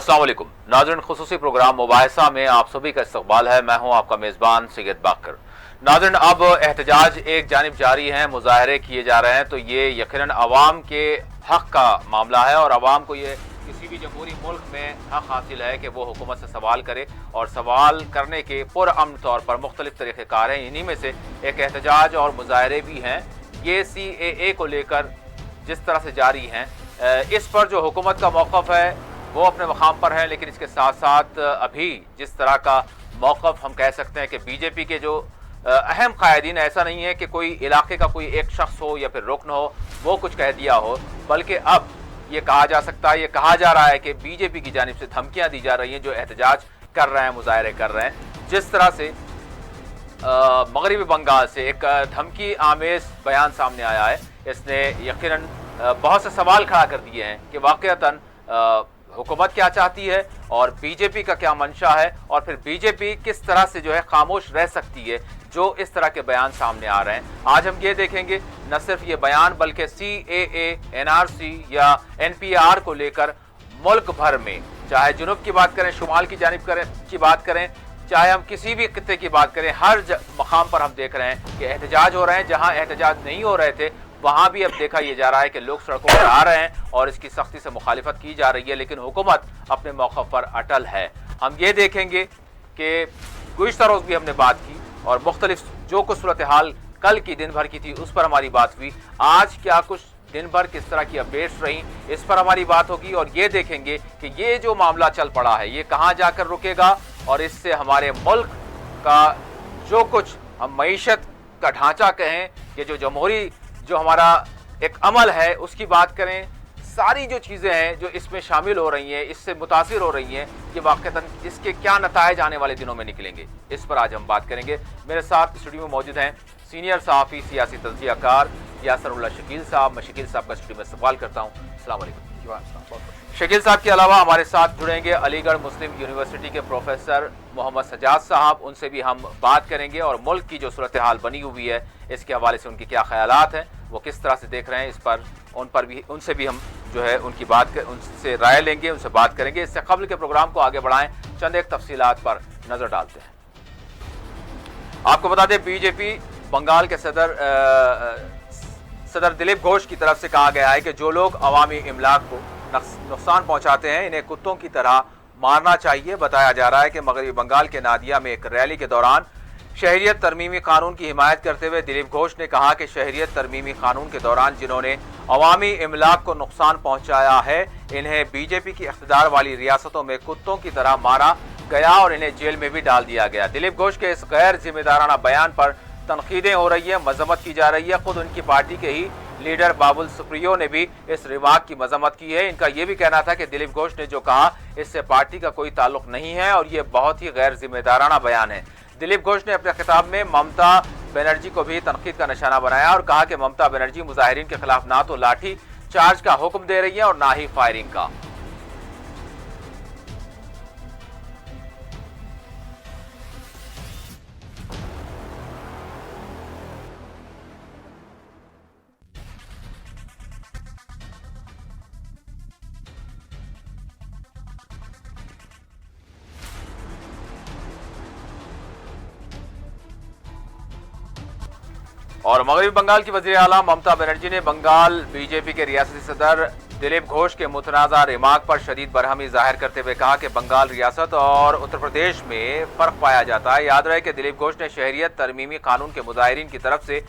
अस्सलाम वालेकुम नाज़रीन, खुसूसी प्रोग्राम मुबाहिसा में आप सभी का इस्तकबाल है। मैं हूं आपका मेज़बान सैयद बाकर। नाज़रीन, अब एहतजाज एक जानिब जारी हैं, मुजाहरे किए जा रहे हैं, तो ये यकीनन अवाम के हक़ का मामला है और अवाम को ये किसी भी जमहूरी मुल्क में हक़ हासिल है कि वो हुकूमत से सवाल करे, और सवाल करने के पुरअमन तौर पर मुख्तलिफ तरीक़ेकार हैं। इन्हीं में से एक एहतजाज और मुजाहरे भी हैं। ये CAA को लेकर जिस तरह से जारी हैं, इस पर जो हुकूमत का मौक़िफ़ है वो अपने मकाम पर है, लेकिन इसके साथ साथ अभी जिस तरह का मौक़िफ़ हम कह सकते हैं कि बीजेपी के जो अहम कायदीन, ऐसा नहीं है कि कोई इलाके का कोई एक शख्स हो या फिर रुकन हो वो कुछ कह दिया हो, बल्कि अब ये कहा जा सकता है, ये कहा जा रहा है कि बीजेपी की जानिब से धमकियाँ दी जा रही हैं जो एहतजाज कर रहे हैं, मुजाहरे कर रहे हैं। जिस तरह से मगरबी बंगाल से एक धमकी आमेज बयान सामने आया है, इसने यकीनन बहुत से सवाल खड़ा कर दिए हैं कि वाक़ईतन हुकूमत क्या चाहती है और बीजेपी का क्या मंशा है, और फिर बीजेपी किस तरह से जो है खामोश रह सकती है जो इस तरह के बयान सामने आ रहे हैं। आज हम ये देखेंगे न सिर्फ ये बयान बल्कि CAA, NRC या NPR को लेकर मुल्क भर में, चाहे जुनूब की बात करें, शुमाल की जानिब की बात करें, चाहे हम किसी भी खित्ते की बात करें, हर मकाम पर हम देख रहे हैं कि एहतजाज हो रहे हैं। जहां एहतजाज नहीं हो रहे थे वहां भी अब देखा यह जा रहा है कि लोग सड़कों पर आ रहे हैं और इसकी सख्ती से मुखालिफत की जा रही है, लेकिन हुकूमत अपने मौक़िफ़ पर अटल है। हम ये देखेंगे कि गुज़िश्ता रोज़ भी हमने बात की और मुख्तलिफ जो कुछ सूरत हाल कल की दिन भर की थी उस पर हमारी बात हुई। आज क्या कुछ दिन भर किस तरह की अपडेट्स रही, इस पर हमारी बात होगी, और ये देखेंगे कि ये जो मामला चल पड़ा है ये कहाँ जाकर रुकेगा और इससे हमारे मुल्क का जो कुछ हम मईशत का ढांचा कहें, ये जो जमहूरी जो हमारा एक अमल है उसकी बात करें, सारी जो चीज़ें हैं जो इसमें शामिल हो रही हैं, इससे मुतासिर हो रही हैं, कि वाक़ईतन इसके क्या नताइज आने वाले दिनों में निकलेंगे, इस पर आज हम बात करेंगे। मेरे साथ स्टूडियो में मौजूद हैं सीनियर सहाफ़ी, सियासी तज़कियाकार यासरुल्लाह शकील साहब। मैं शकील साहब का स्टूडियो में इस्तक़बाल करता हूँ। अस्सलाम वालेकुम। शकील साहब के अलावा हमारे साथ जुड़ेंगे अलीगढ़ मुस्लिम यूनिवर्सिटी के प्रोफेसर मोहम्मद सजाद साहब, उनसे भी हम बात करेंगे और मुल्क की जो सूरत हाल बनी हुई है इसके हवाले से उनके क्या ख्यालात हैं, वो किस तरह से देख रहे हैं, इस पर उनसे भी हम जो है उनसे राय लेंगे, उनसे बात करेंगे। इससे कबल के प्रोग्राम को आगे बढ़ाएं, चंद एक तफसीलात पर नजर डालते हैं। आपको बता दें, बीजेपी बंगाल के सदर दिलीप घोष की तरफ से कहा गया है कि जो लोग अवामी इमलाक को नुकसान पहुंचाते हैं इन्हें कुत्तों की तरह मारना चाहिए। बताया जा रहा है कि मगरबी बंगाल के नादिया में एक रैली के दौरान शहरियत तरमीमी कानून की हिमायत करते हुए दिलीप घोष ने कहा कि शहरियत तरमीमी कानून के दौरान जिन्होंने अवामी इमलाक को नुकसान पहुंचाया है इन्हें बीजेपी की इख्तिदार वाली रियासतों में कुत्तों की तरह मारा गया और इन्हें जेल में भी डाल दिया गया। दिलीप घोष के इस गैर जिम्मेदाराना बयान पर तनकीदें हो रही है, मजम्मत की जा रही है। खुद उनकी पार्टी के ही लीडर बाबुल सुप्रियो ने भी इस रिमार्क की मजम्मत की है। इनका यह भी कहना था कि दिलीप घोष ने जो कहा इससे पार्टी का कोई ताल्लुक नहीं है और ये बहुत ही गैर जिम्मेदाराना बयान है। दिलीप घोष ने अपने खिताब में ममता बनर्जी को भी तनकीद का निशाना बनाया और कहा कि ममता बनर्जी मुजाहिरीन के खिलाफ ना तो लाठी चार्ज का हुक्म दे रही है और ना ही फायरिंग का। और मगरबी बंगाल की वज़ीर आला ममता बनर्जी ने बंगाल बीजेपी के रियासती सदर दिलीप घोष के मुतनाज़ा रिमार्क पर शदीद बरहमी जाहिर करते हुए कहा कि बंगाल रियासत और उत्तर प्रदेश में फ़र्क पाया जाता है। याद रहे कि दिलीप घोष ने शहरियत तरमीमी कानून के मुजाहिरीन की तरफ से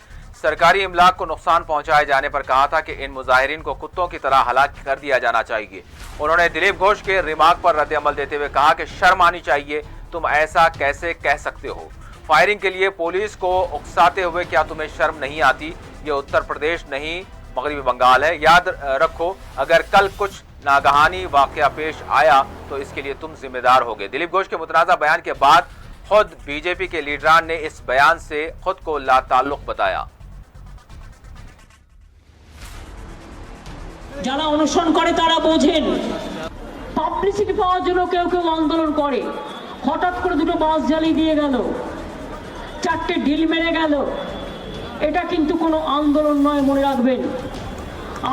सरकारी इमलाक को नुकसान पहुंचाए जाने पर कहा था कि इन मुजाहिरीन को कुत्तों की तरह हलाक कर दिया जाना चाहिए। उन्होंने दिलीप घोष के रिमार्क पर रद्द अमल देते हुए कहा कि शर्म आनी चाहिए, तुम ऐसा कैसे कह सकते हो। फायरिंग के लिए पुलिस को उकसाते हुए क्या तुम्हें शर्म नहीं आती? ये उत्तर प्रदेश नहीं मगरबी बंगाल है। याद रखो, अगर कल कुछ नागहानी वाकया पेश आया तो इसके लिए तुम जिम्मेदार होगे। दिलीप घोष के मुतनाज़ा बयान के बाद खुद बीजेपी के लीडरान ने इस बयान से खुद को लाताल्लुक बताया। যারা অনুসরণ করে তারা বোঝেন পাবলিসিটি পাওয়ার জন্য কেউ কেউ আন্দোলন করে, হঠাৎ করে দুটো বাস জ্বালিয়ে দিয়ে গেল, চারটে ঢিল মেরে গেল, এটা কিন্তু কোনো আন্দোলন নয়, মনে রাখবেন।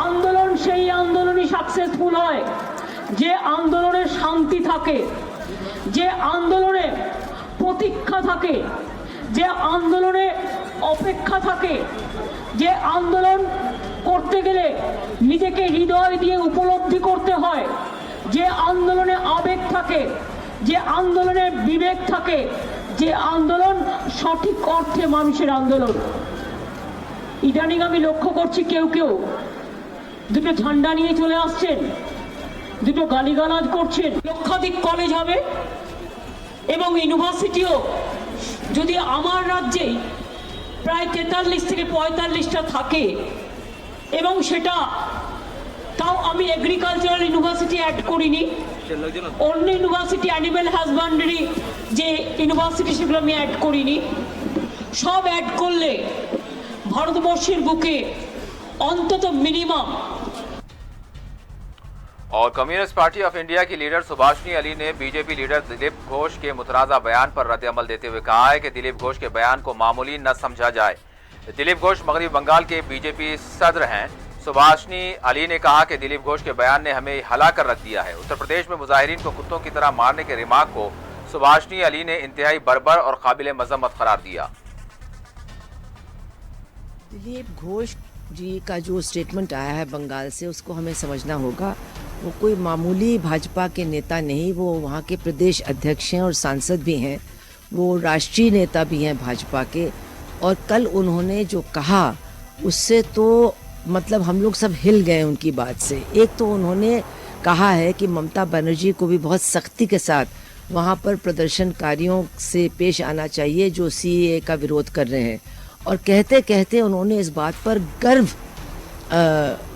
আন্দোলন সেই আন্দোলনই সাকসেসফুল হয় যে আন্দোলনে শান্তি থাকে, যে আন্দোলনে প্রতীক্ষা থাকে, যে আন্দোলনে অপেক্ষা থাকে, যে আন্দোলন করতে গেলে নিজেকে হৃদয় দিয়ে উপলব্ধি করতে হয়, যে আন্দোলনে আবেগ থাকে, যে আন্দোলনে বিবেক থাকে, যে আন্দোলন সঠিক অর্থে মানুষের আন্দোলন। ইদানিং আমি লক্ষ্য করছি কেউ কেউ দুটো ঝান্ডা নিয়ে চলে আসছেন, দুটো গালিগালাজ করছেন। লক্ষাধিক কলেজ হবে এবং ইউনিভার্সিটিও যদি আমার রাজ্যে প্রায় 43 থেকে 45টা থাকে এবং সেটা তাও আমি এগ্রিকালচারাল ইউনিভার্সিটি অ্যাড করিনি, অন্য ইউনিভার্সিটি অ্যানিম্যাল হাজব্যান্ডারি যে ইউনিভার্সিটি সেগুলো আমি অ্যাড করিনি, সব অ্যাড করলে ভারতবর্ষের বুকে অন্তত মিনিমাম। और कम्युनिस्ट पार्टी ऑफ इंडिया की लीडर सुभाषनी अली ने बीजेपी लीडर दिलीप घोष के मुतनाज़ा बयान पर रद्द-ए-अमल देते हुए कहा है कि दिलीप घोष के बयान को मामूली न समझा जाए। दिलीप घोष मगरबी बंगाल के बीजेपी सदर हैं। सुभाषनी अली ने कहा कि दिलीप घोष के बयान ने हमें हिला कर रख दिया है। उत्तर प्रदेश में मुजाहिरीन को कुत्तों की तरह मारने के रिमार्क को सुभाषनी अली ने इंतहाई बर्बर और काबिल मजम्मत करार दिया। दिलीप घोष जी का जो स्टेटमेंट आया है बंगाल से, उसको हमें समझना होगा। वो कोई मामूली भाजपा के नेता नहीं, वो वहाँ के प्रदेश अध्यक्ष हैं और सांसद भी हैं, वो राष्ट्रीय नेता भी हैं भाजपा के। और कल उन्होंने जो कहा उससे तो मतलब हम लोग सब हिल गए उनकी बात से। एक तो उन्होंने कहा है कि ममता बनर्जी को भी बहुत सख्ती के साथ वहाँ पर प्रदर्शनकारियों से पेश आना चाहिए जो सीएए का विरोध कर रहे हैं। और कहते कहते उन्होंने इस बात पर गर्व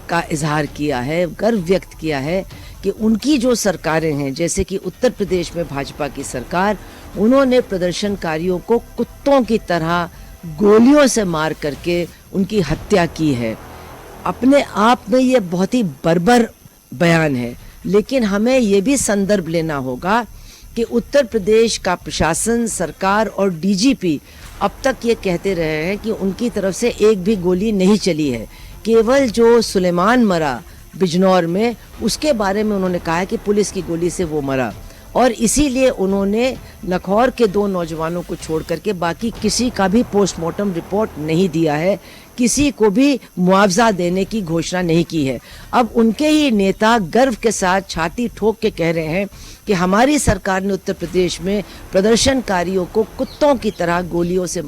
का इजहार किया है, गर्व व्यक्त किया है कि उनकी जो सरकारें हैं, जैसे कि उत्तर प्रदेश में भाजपा की सरकार, उन्होंने प्रदर्शनकारियों को कुत्तों की तरह गोलियों से मार करके उनकी हत्या की है। अपने आप में ये बहुत ही बर्बर बयान है, लेकिन हमें ये भी संदर्भ लेना होगा कि उत्तर प्रदेश का प्रशासन, सरकार और डीजीपी अब तक ये कहते रहे हैं कि उनकी तरफ से एक भी गोली नहीं चली है। केवल जो सुलेमान मरा बिजनौर में, उसके बारे में उन्होंने कहा है कि पुलिस की गोली से वो मरा, और इसीलिए उन्होंने लखौर के 2 नौजवानों को छोड़ करके बाकी किसी का भी पोस्टमार्टम रिपोर्ट नहीं दिया है, किसी को भी मुआवजा देने की घोषणा नहीं की है। अब उनके ही नेता गर्व के साथ छाती ठोक के कह रहे हैं कि हमारी सरकार ने उत्तर प्रदेश में प्रदर्शनकारियों को कुत्तों की तरह गोलियों से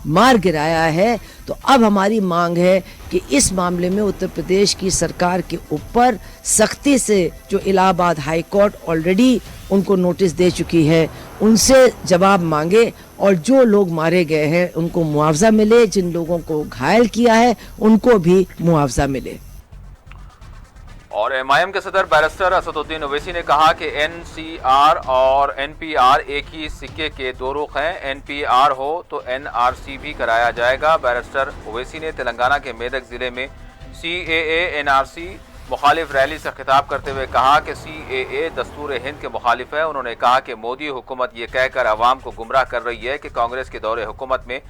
मार गिराया है। तो अब हमारी मांग है कि इस मामले में उत्तर प्रदेश की सरकार के ऊपर सख्ती से, जो इलाहाबाद हाई कोर्ट ऑलरेडी उनको नोटिस दे चुकी है, उनसे जवाब मांगे और जो लोग मारे गए हैं उनको मुआवजा मिले, जिन लोगों को घायल किया है उनको भी मुआवजा मिले। और एमआईएम के सदर बैरिस्टर असदुद्दीन ओवैसी ने कहा कि एनसीआर और एनपीआर एक ही सिक्के के 2 रुख हैं। एनपीआर हो तो एनआरसी भी कराया जाएगा। बैरिस्टर ओवैसी ने तेलंगाना के मेदक जिले में सीएए एनआरसी मुखालिफ रैली से खिताब करते हुए कहा कि सीएए दस्तूर हिंद के मुखालिफ है। उन्होंने कहा कि मोदी हुकूमत ये कहकर अवाम को गुमराह कर रही है कि कांग्रेस के दौरे हुकूमत में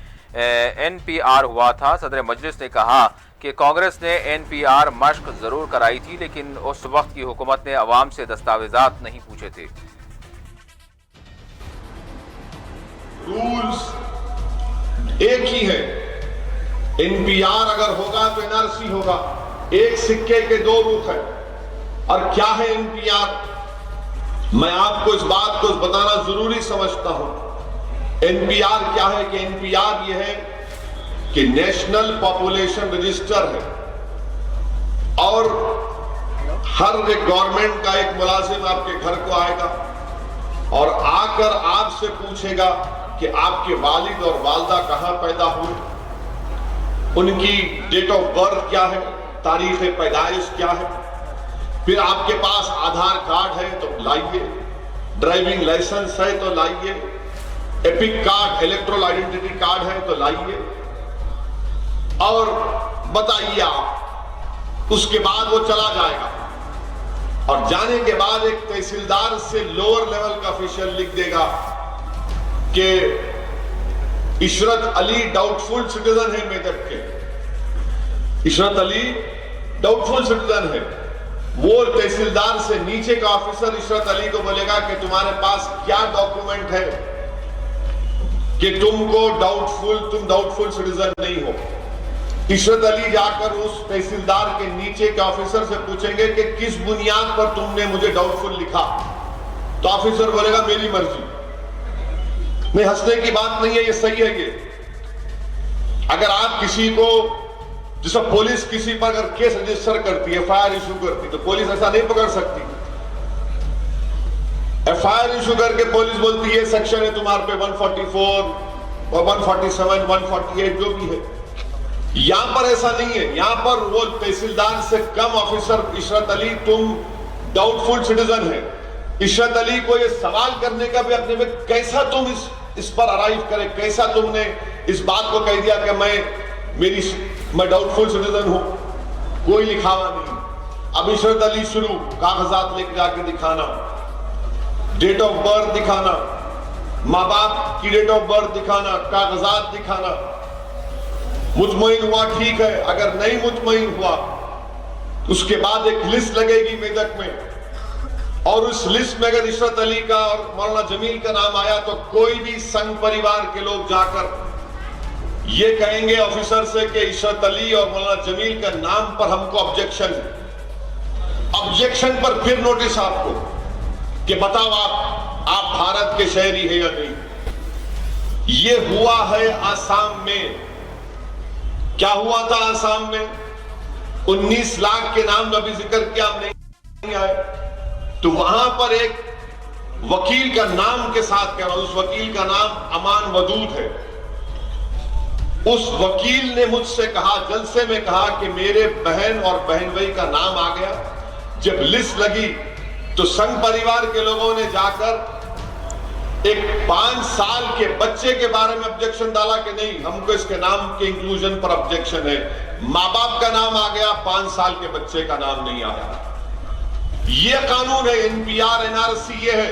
एनपीआर हुआ था। सदर मजलिस ने कहा कि कांग्रेस ने एनपीआर मश्क जरूर कराई थी, लेकिन उस वक्त की हुकूमत ने अवाम से दस्तावेजात नहीं पूछे थे। रूल्स एक ही है, एनपीआर अगर होगा तो एनआरसी होगा। एक सिक्के के 2 रुख है। और क्या है एनपीआर? मैं आपको इस बात को बताना जरूरी समझता हूं। एनपीआर क्या है कि एनपीआर यह है कि नेशनल पॉपुलेशन रजिस्टर है, और हर एक गवर्नमेंट का एक मुलाजिम आपके घर को आएगा और आकर आपसे पूछेगा कि आपके वालिद और वालदा कहां पैदा हुए, उनकी डेट ऑफ बर्थ क्या है, तारीख पैदाइश क्या है। फिर आपके पास आधार कार्ड है तो लाइए, ड्राइविंग लाइसेंस है तो लाइए, EPIC card, electoral identity card है तो लाइए, और बताइए आप। उसके बाद वो चला जाएगा, और जाने के बाद एक तहसीलदार से लोअर लेवल का ऑफिशियल लिख देगा कि इशरत अली डाउटफुल सिटीजन है मेदक के, इशरत अली डाउटफुल सिटीजन है। वो तहसीलदार से नीचे का ऑफिसर इशरत अली को बोलेगा कि तुम्हारे पास क्या डॉक्यूमेंट है कि तुम डाउटफुल सिटीजन नहीं हो। इशरत अली जाकर उस तहसीलदार के नीचे के ऑफिसर से पूछेंगे कि किस बुनियाद पर तुमने मुझे डाउटफुल लिखा, तो ऑफिसर बोलेगा मेरी मर्जी। नहीं, हंसने की बात नहीं है, ये सही है। ये अगर आप किसी को, जैसे पुलिस किसी पर अगर केस रजिस्टर करती है, एफआईआर इशू करती, तो पुलिस ऐसा नहीं पकड़ सकती। एफआईआर इशू करके पुलिस बोलती है सेक्शन है तुम्हारे पे 144 और 147, 148 जो भी है। यहां पर ऐसा नहीं है। यहां पर वो तहसीलदार से कम ऑफिसर इशरत अली तुम डाउटफुल सिटीजन है। इशरत अली को ये सवाल करने का भी अपने में कैसा तुम इस पर अराइव करे, कैसा तुमने इस बात को कह दिया कि मैं डाउटफुल सिटीजन हूं, कोई लिखावा नहीं। अब इशरत अली शुरू, कागजात लेके जाके दिखाना, डेट ऑफ बर्थ दिखाना, माँ बाप की डेट ऑफ बर्थ दिखाना, कागजात दिखाना। मुतमईन हुआ ठीक है, अगर नहीं मुतमईन हुआ उसके बाद एक लिस्ट लगेगी मेदक में, और उस लिस्ट में अगर इशरत अली का और मौलाना जमील का नाम आया तो कोई भी संघ परिवार के लोग जाकर ये कहेंगे ऑफिसर से कि इशरत अली और मौलाना जमील का नाम पर हमको ऑब्जेक्शन है। ऑब्जेक्शन पर फिर नोटिस आपको कि बताओ आप भारत के शहरी है या नहीं। ये हुआ है आसाम में। क्या हुआ था आसाम में? 19 लाख के नाम अभी जिक्र किया हम नहीं आए, तो वहां पर एक वकील का नाम के साथ कह रहा हूं, उस वकील का नाम अमान वदूद है। उस वकील ने मुझसे कहा, जलसे में कहा कि मेरे बहन और बहन भाई का नाम आ गया। जब लिस्ट लगी तो संघ परिवार के लोगों ने जाकर एक 5 साल के बच्चे के बारे में ऑब्जेक्शन डाला कि नहीं, हमको इसके नाम के इंक्लूजन पर ऑब्जेक्शन है। माँ बाप का नाम आ गया, 5 साल के बच्चे का नाम नहीं आया। ये कानून है, एनपीआर एनआरसी ये है।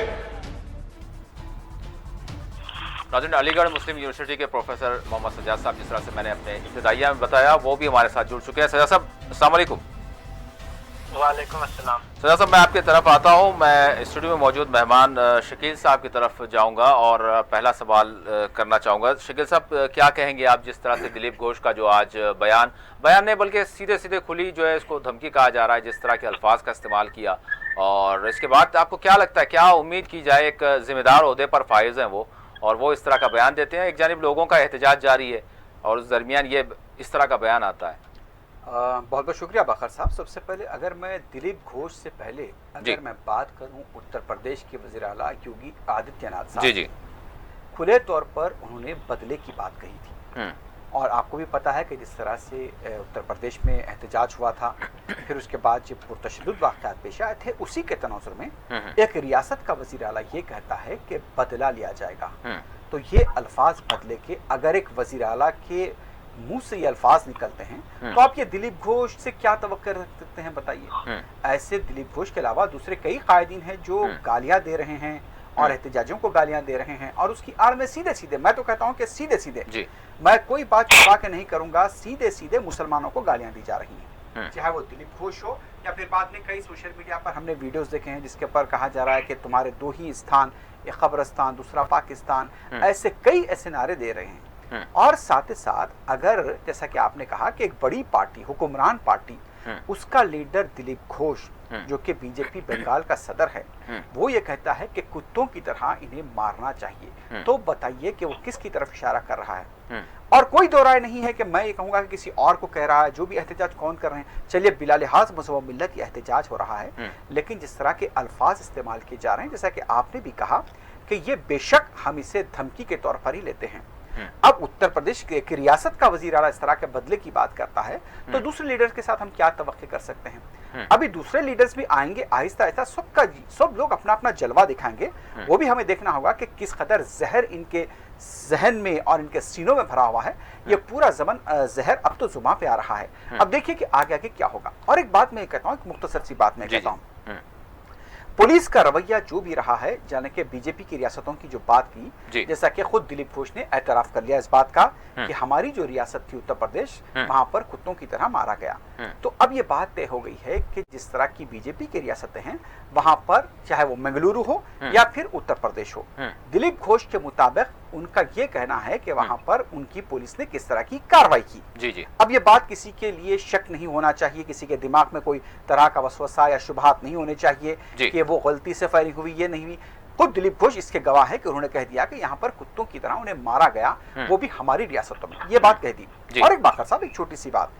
नाज़रीन, अलीगढ़ मुस्लिम यूनिवर्सिटी के प्रोफेसर मोहम्मद सज्जाद साहब, जिस तरह से मैंने अपने इब्तिदाइया में बताया, वो भी हमारे साथ जुड़ चुके हैं। सज्जाद साहब, अस्सलाम वालेकुम। वालेकुम अस्सलाम। सज्जाद साहब, मैं आपकी तरफ आता हूँ। मैं स्टूडियो में मौजूद मेहमान शकील साहब की तरफ जाऊँगा और पहला सवाल करना चाहूँगा। शकील साहब, क्या कहेंगे आप जिस तरह से दिलीप घोष का जो आज बयान नहीं बल्कि सीधे सीधे खुली जो है इसको धमकी कहा जा रहा है, जिस तरह के अल्फाज का इस्तेमाल किया, और इसके बाद आपको क्या लगता है, क्या उम्मीद की जाए? एक जिम्मेदार ओहदे पर फाइज हैं वो, और वो इस तरह का बयान देते हैं। एक जानिब लोगों का एहतजाज जारी है और उस दरमियान ये इस तरह का बयान आता है। बहुत बहुत शुक्रिया बकर साहब। सबसे पहले अगर मैं दिलीप घोष से पहले अगर मैं बात करूं उत्तर प्रदेश के वज़ीर आला योगी आदित्यनाथ साहब, जी खुले तौर पर उन्होंने बदले की बात कही थी। और आपको भी पता है कि जिस तरह से उत्तर प्रदेश में एहतजाज हुआ था, फिर उसके बाद जब पुरतशद्दुद वाक़यात पेश आए थे, उसी के तनाजुर में एक रियासत का वज़ीर आला ये कहता है कि बदला लिया जाएगा। तो ये अल्फाज बदले के, अगर एक वज़ीर आला के मुंह से ये अल्फाज निकलते हैं तो आप ये दिलीप घोष से क्या तवक्को रख सकते हैं, बताइए। ऐसे दिलीप घोष के अलावा दूसरे कई कायदीन हैं जो गालियां दे रहे हैं और एहतजाजियों को गालियां दे रहे हैं, और उसकी आड़ में सीधे सीधे, मैं तो कहता हूं कि सीधे सीधे, मैं कोई बात छुपा के नहीं करूंगा, सीधे सीधे मुसलमानों को गालियां दी जा रही हैं, चाहे वो दिलीप घोष हो या फिर बाद में कई सोशल मीडिया पर हमने वीडियोस देखे हैं जिसके ऊपर कहा जा रहा है कि तुम्हारे 2 ही स्थान, एक कब्रिस्तान दूसरा पाकिस्तान, ऐसे कई ऐसे नारे दे रहे हैं। और साथ ही साथ अगर जैसा कि आपने कहा कि एक बड़ी पार्टी, हुक्मरान पार्टी, उसका लीडर दिलीप घोष जो कि बीजेपी बंगाल का सदर है, वो ये कहता है कि कुत्तों की तरह इन्हें मारना चाहिए, तो बताइए कि वो किसकी तरफ इशारा कर रहा है। और कोई दो राय नहीं है कि मैं ये कहूँगा कि किसी और को कह रहा है। जो भी एहतजाज कौन कर रहे हैं, चलिए बिलालिहाज मज़हब मिल्लत ये एहतजाज हो रहा है, लेकिन जिस तरह के अल्फाज इस्तेमाल किए जा रहे हैं, जैसा कि आपने भी कहा कि ये बेशक हम इसे धमकी के तौर पर ही लेते हैं। अब उत्तर प्रदेश के रियासत का वजीर आला इस तरह के बदले की बात करता है, तो दूसरे लीडर्स के साथ हम क्या तवक्को कर सकते हैं? अभी दूसरे लीडर्स भी आएंगे आहिस्ता आहिस्ता, सब लोग अपना अपना जलवा दिखाएंगे। वो भी हमें देखना होगा कि किस कदर जहर इनके जहन में और इनके सीनों में भरा हुआ है। ये पूरा ज़मन जहर अब तो जुबान पे आ रहा है। अब देखिए कि आगे आगे क्या होगा। और एक बात मैं कहता हूँ, एक मुख्तसर सी बात मैं कहता हूँ, पुलिस का रवैया जो भी रहा है, जाने के बीजेपी की रियासतों की जो बात की, जैसा कि खुद दिलीप घोष ने एतराफ कर लिया इस बात का कि हमारी जो रियासत थी उत्तर प्रदेश, वहां पर कुत्तों की तरह मारा गया। तो अब ये बात तय हो गई है कि जिस तरह की बीजेपी की रियासतें हैं वहां पर, चाहे वो मंगलुरु हो या फिर उत्तर प्रदेश हो, दिलीप घोष के मुताबिक उनका ये कहना है कि वहां पर उनकी पुलिस ने किस तरह की कार्रवाई की। जी। अब ये बात किसी के लिए शक नहीं होना चाहिए, किसी के दिमाग में कोई तरह का वसवसा या शुबहात नहीं होने चाहिए कि वो गलती से फायरिंग हुई, ये नहीं हुई। खुद दिलीप घोष इसके गवाह है कि उन्होंने कह दिया कि यहाँ पर कुत्तों की तरह उन्हें मारा गया, वो भी हमारी रियासतों में, ये बात कह दी। और एक बात साहब, एक छोटी सी बात,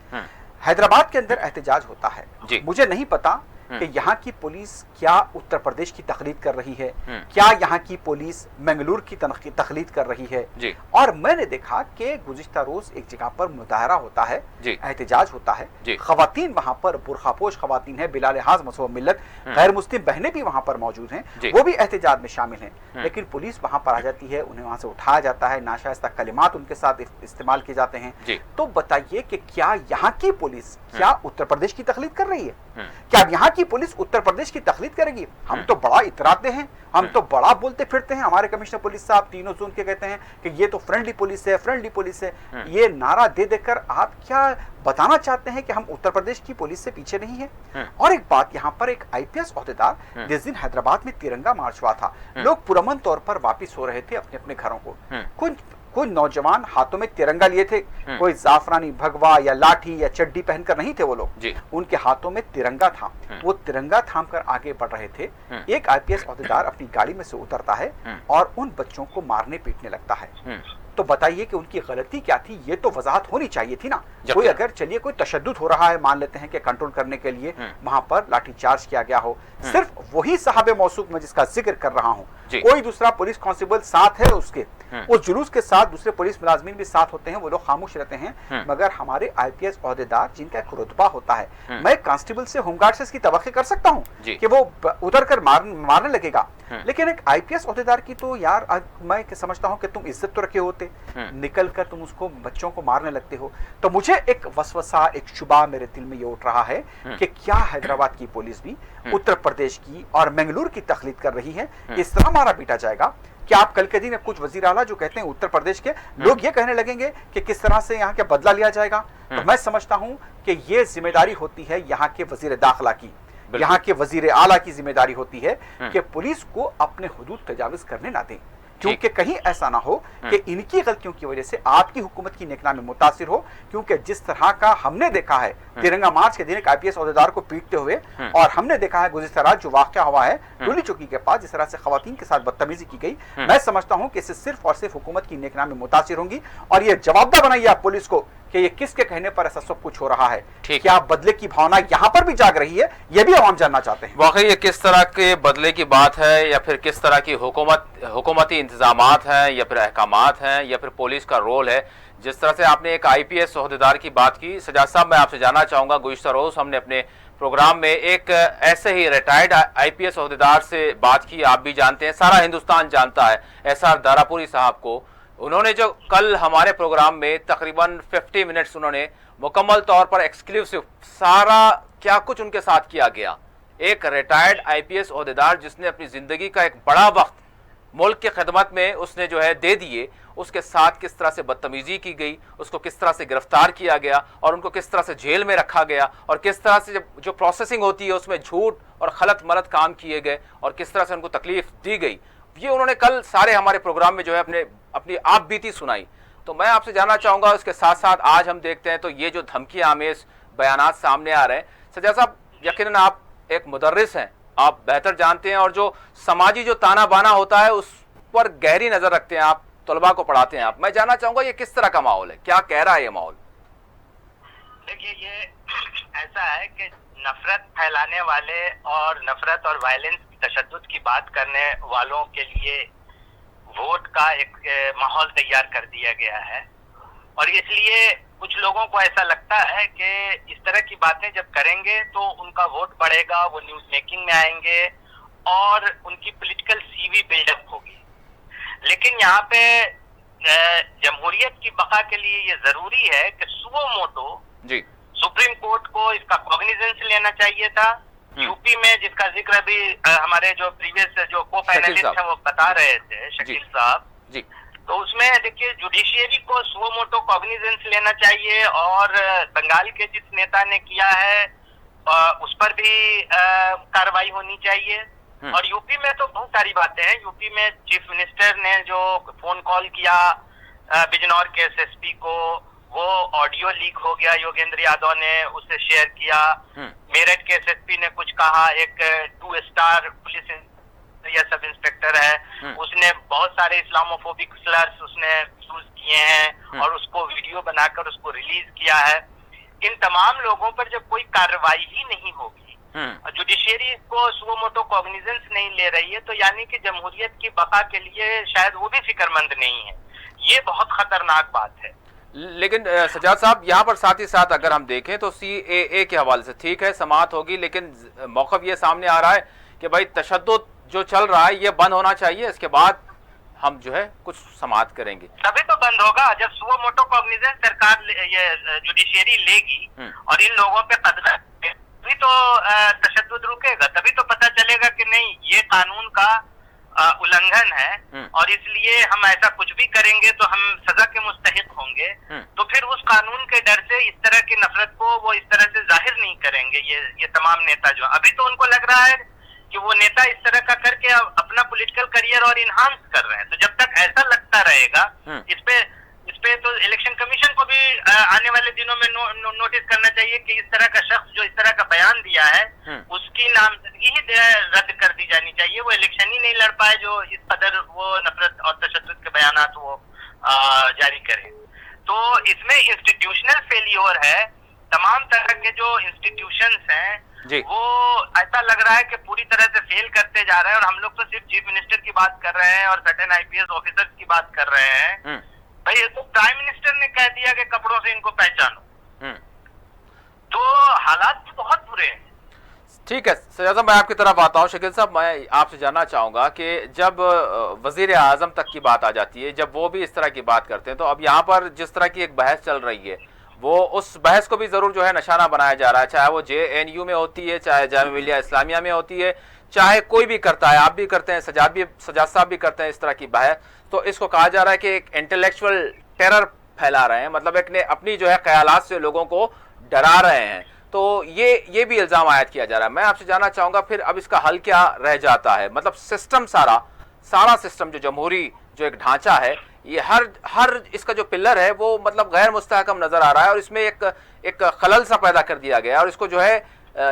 हैदराबाद के अंदर एहतजाज होता है, मुझे नहीं पता कि यहाँ की पुलिस क्या उत्तर प्रदेश की तकलीद कर रही है, क्या यहाँ की पुलिस मंगलुरु की तकलीद कर रही है। और मैंने देखा कि गुज़िश्ता रोज एक जगह पर मुजाहरा होता है, एहतजाज होता है, खवातीन वहां पर, बुरखापोश खवातीन है, बिला लिहाज मज़हब मिल्लत गैर मुस्लिम बहनें भी वहां पर मौजूद हैं, वो भी एहतजाज में शामिल हैं, लेकिन पुलिस वहां पर आ जाती है, उन्हें वहां से उठाया जाता है, नाशाइस्ता कलिमात उनके साथ इस्तेमाल किए जाते हैं। तो बताइए कि क्या यहाँ की पुलिस क्या उत्तर प्रदेश की तकलीद कर रही है? क्या यहाँ की पुलिस उत्तर प्रदेश की तकलीद करेगी? हम तो बड़ा इतराते हैं, हम तो बड़ा बोलते फिरते हैं, हमारे कमिश्नर पुलिस साहब तीनों जोन के कहते हैं कि ये तो फ्रेंडली पुलिस है, फ्रेंडली पुलिस है। ये नारा दे देकर आप क्या बताना चाहते हैं कि हम उत्तर प्रदेश की पुलिस से पीछे नहीं है? और एक बात, यहाँ पर एक IPS ओहदेदार, जिस दिन हैदराबाद में तिरंगा मार्च हुआ था, लोग पुरअमन तौर पर वापिस हो रहे थे अपने अपने घरों को, कुछ नौजवान हाथों में तिरंगा लिए थे, कोई जाफरानी भगवा या लाठी या चड्डी पहनकर नहीं थे वो लोग, उनके हाथों में तिरंगा था, वो तिरंगा थाम कर आगे बढ़ रहे थे। एक IPS ओहदेदार अपनी गाड़ी में से उतरता है और उन बच्चों को मारने पीटने लगता है। तो बताइए कि उनकी गलती क्या थी? ये तो वजाहत होनी चाहिए थी ना। कोई अगर, चलिए कोई तशद्दुद हो रहा है, मान लेते हैं कि कंट्रोल करने के लिए वहां पर लाठीचार्ज किया गया हो, सिर्फ वही साहब मौसूक में जिसका जिक्र कर रहा हूं, कोई दूसरा पुलिस कांस्टेबल साथ है उसके, उस जुलूस के साथ दूसरे पुलिस मुलाजमीन भी साथ होते हैं, वो लोग खामोश रहते हैं। मगर हमारे IPS ओहदेदार जिनका एक रुतबा होता है, मैं कांस्टेबल से, होमगार्ड से इसकी तवक्की कर सकता हूँ कि वो उतर कर मारने लगेगा, लेकिन एक IPS ओहदेदार की तो यार मैं समझता हूँ कि तुम इज्जत तो रखे होते, निकल कर तुम उसको, बच्चों को मारने लगते हो। तो मुझे एक वसवसा, एक शुबा मेरे दिल में ये उठ रहा है कि क्या हैदराबाद की पुलिस भी उत्तर प्रदेश की और मंगलुरु की तकलीद कर रही है? इस तरह मारा पीटा जाएगा? क्या आप कल के दिन कुछ वजीर आला जो कहते हैं उत्तर प्रदेश के लोग ये कहने लगेंगे कि किस तरह से यहाँ के बदला लिया जाएगा? तो मैं समझता हूँ कि ये जिम्मेदारी होती है यहाँ के वजीर दाखिला की, यहाँ के वजीर आला की जिम्मेदारी होती है कि पुलिस को अपने हुदूद तजाविज करने ना दें, क्योंकि कहीं ऐसा ना हो कि इनकी गलतियों की वजह से आपकी हुकूमत की नेकनामी मुतासिर हो। क्योंकि जिस तरह का हमने देखा है तिरंगा मार्च के दिन एक IPS ओहदेदार को पीटते हुए, और हमने देखा है गुज़िश्ता रात जो वाक़या हुआ है डोली चौकी के पास, जिस तरह से खवातीन के साथ बदतमीजी की गई, मैं समझता हूं कि इससे सिर्फ और सिर्फ हुकूमत की नेकनामी मुतासिर होंगी। और ये जवाबदार बनाइए आप पुलिस को कि ये किसके कहने पर ऐसा सब कुछ हो रहा है, क्या बदले की भावना यहाँ पर भी जाग रही है, ये भी आवाम जानना चाहते हैं। वाकई ये किस तरह के बदले की बात है, या फिर किस तरह की हुकूमती इंतजामात हैं, या फिर अहकामात हैं, या फिर पुलिस का रोल है? जिस तरह से आपने एक IPS ओहदेदार की बात की, सजाद साहब मैं आपसे जानना चाहूँगा, गुज़िश्ता रोज़ हमने अपने प्रोग्राम में एक ऐसे ही रिटायर्ड IPS ओहदेदार से बात की, आप भी जानते हैं, सारा हिंदुस्तान जानता है, SR दारापुरी साहब को। उन्होंने जो कल हमारे प्रोग्राम में तकरीबन 50 मिनट्स उन्होंने मुकम्मल तौर पर एक्सक्लूसिव सारा क्या कुछ उनके साथ किया गया, एक रिटायर्ड IPS ओहदेदार जिसने अपनी ज़िंदगी का एक बड़ा वक्त मुल्क की खिदमत में उसने जो है दे दिए, उसके साथ किस तरह से बदतमीजी की गई, उसको किस तरह से गिरफ्तार किया गया और उनको किस तरह से जेल में रखा गया, और किस तरह से जो प्रोसेसिंग होती है उसमें झूठ और खलत मलत काम किए गए और किस तरह से उनको तकलीफ दी गई, ये उन्होंने कल सारे हमारे प्रोग्राम में जो है अपनी आप बीती सुनाई। तो मैं आपसे जानना चाहूँगा, उसके साथ साथ आज हम देखते हैं तो ये जो धमकी आमेज बयानात सामने आ रहे हैं, सजा साहब यकीनन आप एक मुदर्रिस हैं, आप बेहतर जानते हैं, और जो समाजी जो ताना बाना होता है उस पर गहरी नजर रखते हैं, आप तलबा को पढ़ाते हैं। आप, मैं जानना चाहूंगा ये किस तरह का माहौल है, क्या कह रहा है ये माहौल? देखिए, ये ऐसा है कि नफरत फैलाने वाले और नफरत और वायलेंस, तशद्दुद की बात करने वालों के लिए वोट का एक माहौल तैयार कर दिया गया है, और इसलिए कुछ लोगों को ऐसा लगता है कि इस तरह की बातें जब करेंगे तो उनका वोट बढ़ेगा, वो न्यूज मेकिंग में आएंगे और उनकी पॉलिटिकल CV बिल्डअप होगी। लेकिन यहाँ पे जमहूरियत की बका के लिए ये जरूरी है कि सुओ मोटो सुप्रीम कोर्ट को इसका कॉग्निजेंस लेना चाहिए था यूपी में जिसका जिक्र अभी हमारे जो प्रीवियस जो को पैनलिस्ट हैं वो बता रहे थे, शकील साहब जी, तो उसमें देखिए जुडिशियरी को सुओ मोटो कॉग्निजेंस लेना चाहिए और बंगाल के जिस नेता ने किया है उस पर भी कार्रवाई होनी चाहिए। और यूपी में तो बहुत सारी बातें हैं। यूपी में चीफ मिनिस्टर ने जो फोन कॉल किया बिजनौर के एसएसपी को, वो ऑडियो लीक हो गया, योगेंद्र यादव ने उसे शेयर किया। मेरठ के एसएसपी ने कुछ कहा, एक 2 स्टार पुलिस या सब इंस्पेक्टर है, उसने बहुत सारे इस्लामोफोबिक स्लर्स उसने यूज किए हैं और उसको वीडियो बनाकर उसको रिलीज किया है। इन तमाम लोगों पर जब कोई कार्रवाई ही नहीं होगी, जुडिशियरी इसको सुओ मोटो कॉग्निजेंस नहीं ले रही है, तो यानी कि जमहूरियत की बका के लिए शायद वो भी फिक्रमंद नहीं है। ये बहुत खतरनाक बात है। लेकिन सजाद साहब, यहाँ पर साथ ही साथ अगर हम देखें तो CAA के हवाले से ठीक है समाअत होगी, लेकिन मौक़िफ़ ये सामने आ रहा है कि भाई तशद्दुद जो चल रहा है ये बंद होना चाहिए, इसके बाद हम जो है कुछ समाअत करेंगे। तभी तो बंद होगा जब सुओ मोटो कॉग्निजेंस सरकार ये जुडिशियरी लेगी और इन लोगों पे कदम, तभी तो तशद्दुद रुकेगा, तभी तो पता चलेगा कि नहीं ये कानून का उल्लंघन है और इसलिए हम ऐसा कुछ भी करेंगे तो हम सजा के मुस्तहिक होंगे। तो फिर उस कानून के डर से इस तरह की नफरत को वो इस तरह से जाहिर नहीं करेंगे ये तमाम नेता जो अभी तो उनको लग रहा है कि वो नेता इस तरह का करके अपना पॉलिटिकल करियर और इनहांस कर रहे हैं। तो जब तक ऐसा लगता रहेगा, इस पे तो इलेक्शन कमीशन को भी आने वाले दिनों में नोटिस करना चाहिए कि इस तरह का शख्स जो इस तरह का बयान दिया है उसकी नामजदगी ही रद्द कर दी जानी चाहिए। वो इलेक्शन ही नहीं लड़ पाए जो इस कदर वो नफरत और तशद्दुद के बयानात वो जारी करे। तो इसमें इंस्टीट्यूशनल फेलियर है। तमाम तरह के जो इंस्टीट्यूशंस हैं वो ऐसा लग रहा है कि पूरी तरह से फेल करते जा रहे हैं। और हम लोग तो सिर्फ चीफ मिनिस्टर की बात कर रहे हैं और सर्टेन IPS ऑफिसर्स की बात कर रहे हैं। भाई ये तो प्राइम मिनिस्टर ने कह दिया कि कपड़ों से इनको पहचानो। तो हालात बहुत बुरे हैं। ठीक है सजाद साहब, मैं आपकी तरफ आता हूँ। शकील साहब, मैं आपसे जानना चाहूँगा कि जब वज़ीर आज़म तक की बात आ जाती है, जब वो भी इस तरह की बात करते हैं, तो अब यहाँ पर जिस तरह की एक बहस चल रही है वो उस बहस को भी ज़रूर जो है निशाना बनाया जा रहा है, चाहे वो JNU में होती है, चाहे जामिया मिलिया इस्लामिया में होती है, चाहे कोई भी करता है, आप भी करते हैं, सजाद साहब भी करते हैं इस तरह की बहस। तो इसको कहा जा रहा है कि एक इंटेलेक्चुअल टेरर फैला रहे हैं, मतलब एक ने अपनी जो है ख्यालात से लोगों को डरा रहे हैं। तो ये भी इल्ज़ाम आयद किया जा रहा है। मैं आपसे जानना चाहूँगा फिर अब इसका हल क्या रह जाता है? मतलब सिस्टम सारा सिस्टम जो जमहूरी जो एक ढांचा है, ये हर इसका जो पिलर है वो मतलब गैर मुस्तहकम नज़र आ रहा है और इसमें एक खलल सा पैदा कर दिया गया है और इसको जो है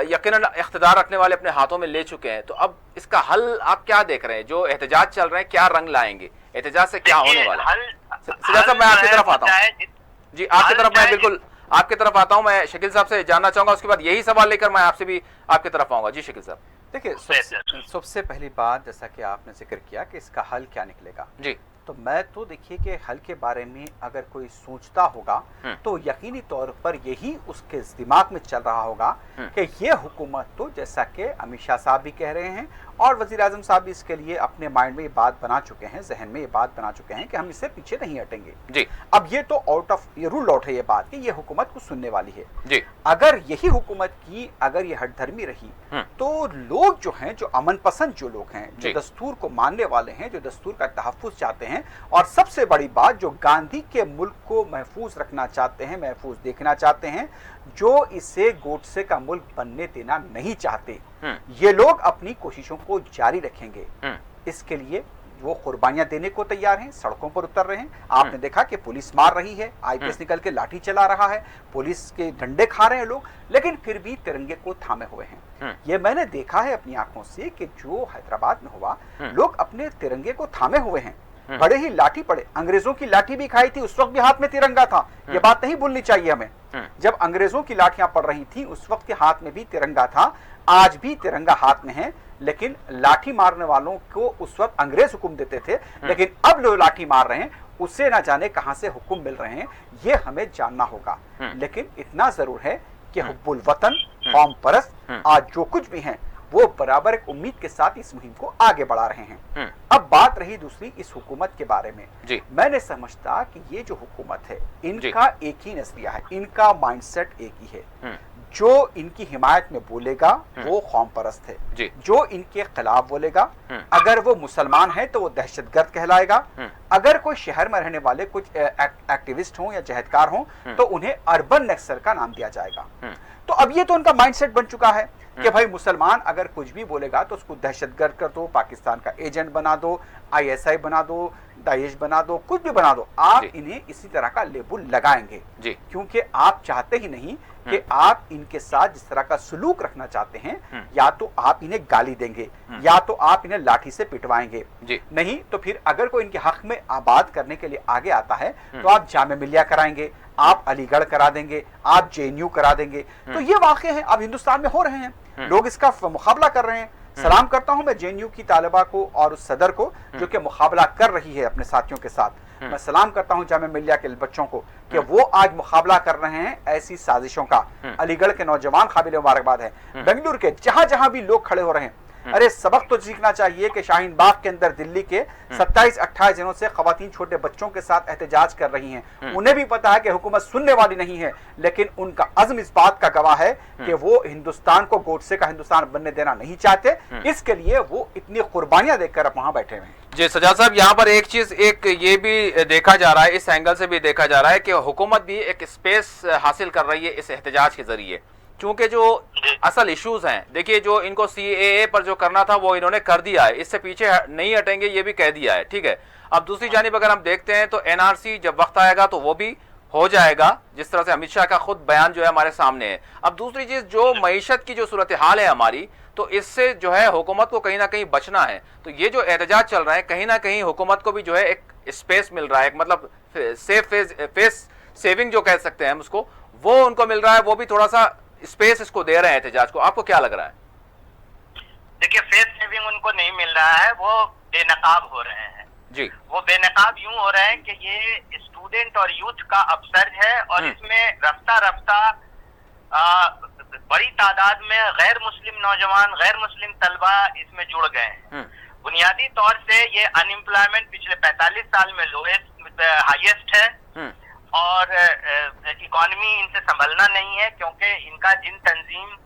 यकीनन इख्तिदार रखने वाले अपने हाथों में ले चुके हैं। तो अब इसका हल आप क्या देख रहे हैं? जो एहतजाज चल रहे हैं क्या रंग लाएंगे? एहतजाज से क्या होने वाला है? सजाद साहब, मैं आपकी तरफ आता हूँ। जी, आपकी तरफ मैं बिल्कुल आपकी तरफ आता हूँ। मैं शकील साहब से जानना चाहूंगा, उसके बाद यही सवाल लेकर मैं आपसे भी आपकी तरफ आऊंगा। जी शकील साहब। देखिए, सबसे पहली बात जैसा कि आपने जिक्र किया कि इसका हल क्या निकलेगा, जी, तो मैं तो देखिए कि हल के बारे में अगर कोई सोचता होगा तो यकीनी तौर पर यही उसके दिमाग में चल रहा होगा कि ये हुकूमत तो जैसा कि अमित शाह साहब भी कह रहे हैं और वज़ीर आज़म साहब भी इसके लिए अपने माइंड में ये बात बना चुके हैं, जहन में ये बात बना चुके हैं कि हम इससे पीछे नहीं हटेंगे। जी, अब ये तो ये रूल आउट है ये बात कि ये हुकूमत को सुनने वाली है। जी, अगर यही हुकूमत की अगर ये हठधर्मी रही तो लोग जो हैं, जो अमन पसंद जो लोग हैं, जो दस्तूर को मानने वाले हैं, जो दस्तूर का तहफ़्फ़ुज़ चाहते हैं और सबसे बड़ी बात जो गांधी के मुल्क को महफूज रखना चाहते हैं, महफूज देखना चाहते हैं, जो इसे गोडसे का मुल्क बनने देना नहीं चाहते, ये लोग अपनी कोशिशों को जारी रखेंगे। इसके लिए वो कुर्बानियां देने को तैयार हैं, सड़कों पर उतर रहे हैं। आपने देखा कि पुलिस मार रही है, IPS निकल के लाठी चला रहा है, पुलिस के डंडे खा रहे हैं लोग, लेकिन फिर भी तिरंगे को थामे हुए हैं। ये मैंने देखा है अपनी आंखों से कि जो हैदराबाद में हुआ, लोग अपने तिरंगे को थामे हुए हैं, बड़े ही लाठी पड़े। अंग्रेजों की लाठी भी खाई थी, उस वक्त भी हाथ में तिरंगा था, ये बात नहीं भूलनी चाहिए हमें। जब अंग्रेजों की लाठियां पड़ रही थी उस वक्त के हाथ में भी तिरंगा था, आज भी तिरंगा हाथ में है, लेकिन लाठी मारने वालों को उस वक्त अंग्रेज हुक्म देते थे, लेकिन अब लोग लाठी मार रहे हैं, उससे ना जाने कहां से हुक्म मिल रहे हैं, ये हमें जानना होगा। लेकिन इतना जरूर है कि हुब्बुल वतन, कौम परस्त आज जो कुछ भी हैं वो बराबर एक उम्मीद के साथ इस मुहिम को आगे बढ़ा रहे हैं। अब बात रही दूसरी इस हुकूमत के बारे में। मैंने समझता कि ये जो हुकूमत है इनका एक ही नजरिया है, इनका माइंडसेट एक ही है। जो इनकी हिमायत में बोलेगा वो कौम परस्त है, जो इनके खिलाफ बोलेगा अगर वो मुसलमान है तो वो दहशतगर्द कहलाएगा, अगर कोई शहर में रहने वाले कुछ एक्टिविस्ट हों या जहदकार हों तो उन्हें अर्बन नक्सल का नाम दिया जाएगा। तो अब ये तो उनका माइंडसेट बन चुका है कि भाई मुसलमान अगर कुछ भी बोलेगा तो उसको दहशतगर्द कर दो, पाकिस्तान का एजेंट बना दो, ISI बना दो, दाइश बना दो, कुछ भी बना दो, आप इन्हें इसी तरह का लेबल लगाएंगे क्योंकि आप चाहते ही नहीं कि आप इनके साथ जिस तरह का सलूक रखना चाहते हैं या तो आप इन्हें गाली देंगे या तो आप इन्हें लाठी से पिटवाएंगे, नहीं तो फिर अगर कोई इनके हक में आबाद करने के लिए आगे आता है तो आप जामे मिलिया कराएंगे, आप अलीगढ़ करा देंगे, आप JNU करा देंगे। तो ये वाक़े हैं, अब हिंदुस्तान में हो रहे हैं, लोग इसका मुकाबला कर रहे हैं। सलाम करता हूं मैं JNU की तालिबा को और उस सदर को जो कि मुकाबला कर रही है अपने साथियों के साथ। मैं सलाम करता हूं जामे मिलिया के बच्चों को कि वो आज मुकाबला कर रहे हैं ऐसी साजिशों का। अलीगढ़ के नौजवान काबिल मुबारकबाद है, बेंगलुरु के जहां जहां भी लोग खड़े हो रहे हैं, अरे सबक तो सीखना चाहिए कि शाहीन बाग के अंदर दिल्ली के 27-28 दिनों से खवातीन छोटे बच्चों के साथ एहतजाज कर रही हैं। उन्हें भी पता है कि हुकूमत सुनने वाली नहीं है, लेकिन उनका अज़्म इस बात का गवाह है कि वो हिंदुस्तान को गोडसे का हिंदुस्तान बनने देना नहीं चाहते, इसके लिए वो इतनी कुर्बानियां देकर अब वहां बैठे हुए हैं। जी सजाद साहब, यहाँ पर एक चीज ये भी देखा जा रहा है, इस एंगल से भी देखा जा रहा है कि हुकूमत भी एक स्पेस हासिल कर रही है इस एहतजाज के जरिए, क्योंकि जो असल इश्यूज हैं, देखिए जो इनको CAA पर जो करना था वो इन्होंने कर दिया है, इससे पीछे नहीं हटेंगे ये भी कह दिया है, ठीक है। अब दूसरी जानिब अगर हम देखते हैं तो NRC जब वक्त आएगा तो वो भी हो जाएगा, जिस तरह से अमित शाह का खुद बयान जो है हमारे सामने है। अब दूसरी चीज जो मईशत की जो सूरत हाल है हमारी, तो इससे जो है हुकूमत को कहीं ना कहीं बचना है। तो ये जो एहतजाज चल रहा है कहीं ना कहीं हुकूमत को भी जो है एक स्पेस मिल रहा है, एक मतलब फेस सेविंग जो कह सकते हैं हम उसको, वो उनको मिल रहा है, वो भी थोड़ा सा स्पेस इसको दे रहे हैं एहतजाज को। आपको क्या लग रहा है? देखिए, फेस सेविंग उनको नहीं मिल रहा है, वो बेनकाब हो रहे हैं जी। वो बेनकाब यूं हो रहे हैं कि ये स्टूडेंट और यूथ का अपसर्ज है और इसमें रफ्ता रफ्ता बड़ी तादाद में गैर मुस्लिम नौजवान, गैर मुस्लिम तलबा इसमें जुड़ गए हैं। बुनियादी तौर से ये अनएम्प्लॉयमेंट पिछले 45 साल में हाईएस्ट है और इकॉनमी इनसे संभलना नहीं है, क्योंकि इनका जिन तंजीम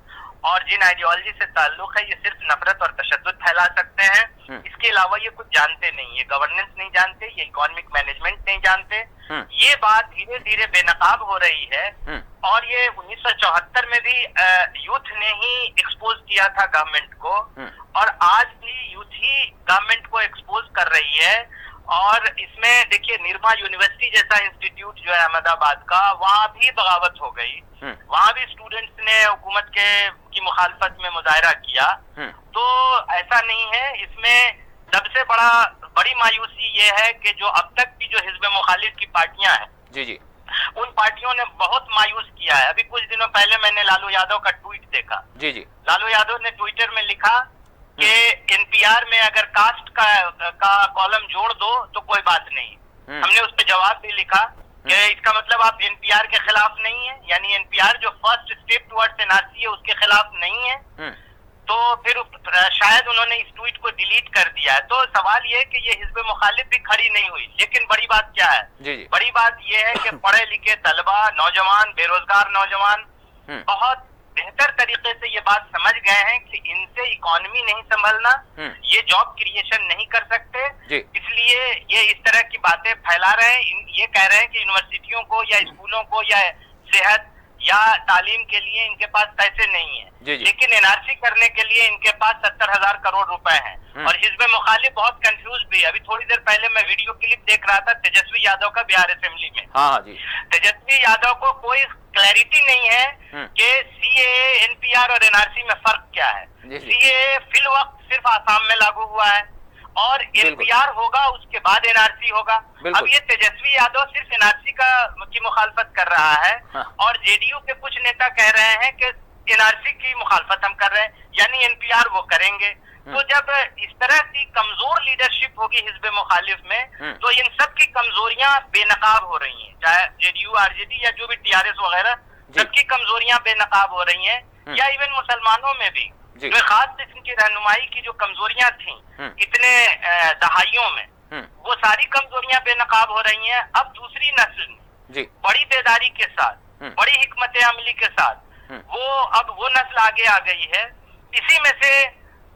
और जिन आइडियोलॉजी से ताल्लुक है ये सिर्फ नफरत और तशद्दुद फैला सकते हैं। इसके अलावा ये कुछ जानते नहीं, ये गवर्नेंस नहीं जानते, ये इकोनॉमिक मैनेजमेंट नहीं जानते। ये बात धीरे धीरे बेनकाब हो रही है और ये 1974 में भी यूथ ने ही एक्सपोज किया था गवर्नमेंट को और आज भी यूथ ही गवर्नमेंट को एक्सपोज कर रही है। और इसमें देखिए, निर्मा यूनिवर्सिटी जैसा इंस्टीट्यूट जो है अहमदाबाद का, वहाँ भी बगावत हो गई, वहाँ भी स्टूडेंट्स ने हुकूमत की मुखालफत में मुजाहरा किया। तो ऐसा नहीं है, इसमें सबसे बड़ी मायूसी ये है कि जो अब तक की जो हिज़्ब मुखालिफ की पार्टियां हैं जी उन पार्टियों ने बहुत मायूस किया है। अभी कुछ दिनों पहले मैंने लालू यादव का ट्वीट देखा। जी लालू यादव ने ट्विटर में लिखा कि NPR में अगर कास्ट का कॉलम जोड़ दो तो कोई बात नहीं। हमने उस पर जवाब भी लिखा कि इसका मतलब आप NPR के खिलाफ नहीं है, यानी NPR जो फर्स्ट स्टेप टुवर्ड्स NRC है उसके खिलाफ नहीं है। तो फिर शायद उन्होंने इस ट्वीट को डिलीट कर दिया है। तो सवाल ये है कि ये हिज़्ब मुखालिफ भी खड़ी नहीं हुई। लेकिन बड़ी बात क्या है? बड़ी बात ये है कि पढ़े लिखे तलबा, नौजवान, बेरोजगार नौजवान बहुत बेहतर तरीके से ये बात समझ गए हैं कि इनसे इकोनॉमी नहीं संभलना, ये जॉब क्रिएशन नहीं कर सकते, इसलिए ये इस तरह की बातें फैला रहे हैं। ये कह रहे हैं कि यूनिवर्सिटियों को या स्कूलों को या सेहत या तालीम के लिए इनके पास पैसे नहीं है, लेकिन NRC करने के लिए इनके पास 70,000 करोड़ रुपए हैं। और हिज़्ब मुखालिफ बहुत कंफ्यूज भी है। अभी थोड़ी देर पहले मैं वीडियो क्लिप देख रहा था तेजस्वी यादव का बिहार असेंबली में। हाँ जी। तेजस्वी यादव को कोई क्लैरिटी नहीं है कि CAA, NPR और NRC में फर्क क्या है। CAA फिल वक्त सिर्फ आसाम में लागू हुआ है और NPR होगा उसके बाद NRC होगा। अब ये तेजस्वी यादव सिर्फ NRC की मुखालफत कर रहा है और JDU के कुछ नेता कह रहे हैं कि NRC की मुखालफत हम कर रहे हैं, यानी NPR वो करेंगे। तो जब इस तरह की कमजोर लीडरशिप होगी हिज़्ब मुखालिफ में, तो इन सब की कमजोरियां बेनकाब हो रही हैं, चाहे JDU, RJD या जो भी TRS वगैरह, सबकी कमजोरियां बेनकाब हो रही हैं। या इवन मुसलमानों में भी जो खास किस्म की रहनुमाई की जो कमजोरियां थी इतने दहाइयों में, वो सारी कमजोरियां बेनकाब हो रही हैं। अब दूसरी नस्ल ने बड़ी बेदारी के साथ, बड़ी हिकमत अमली के साथ वो नस्ल आगे आ गई है। इसी में से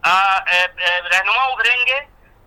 रहनुमा उभरेंगे,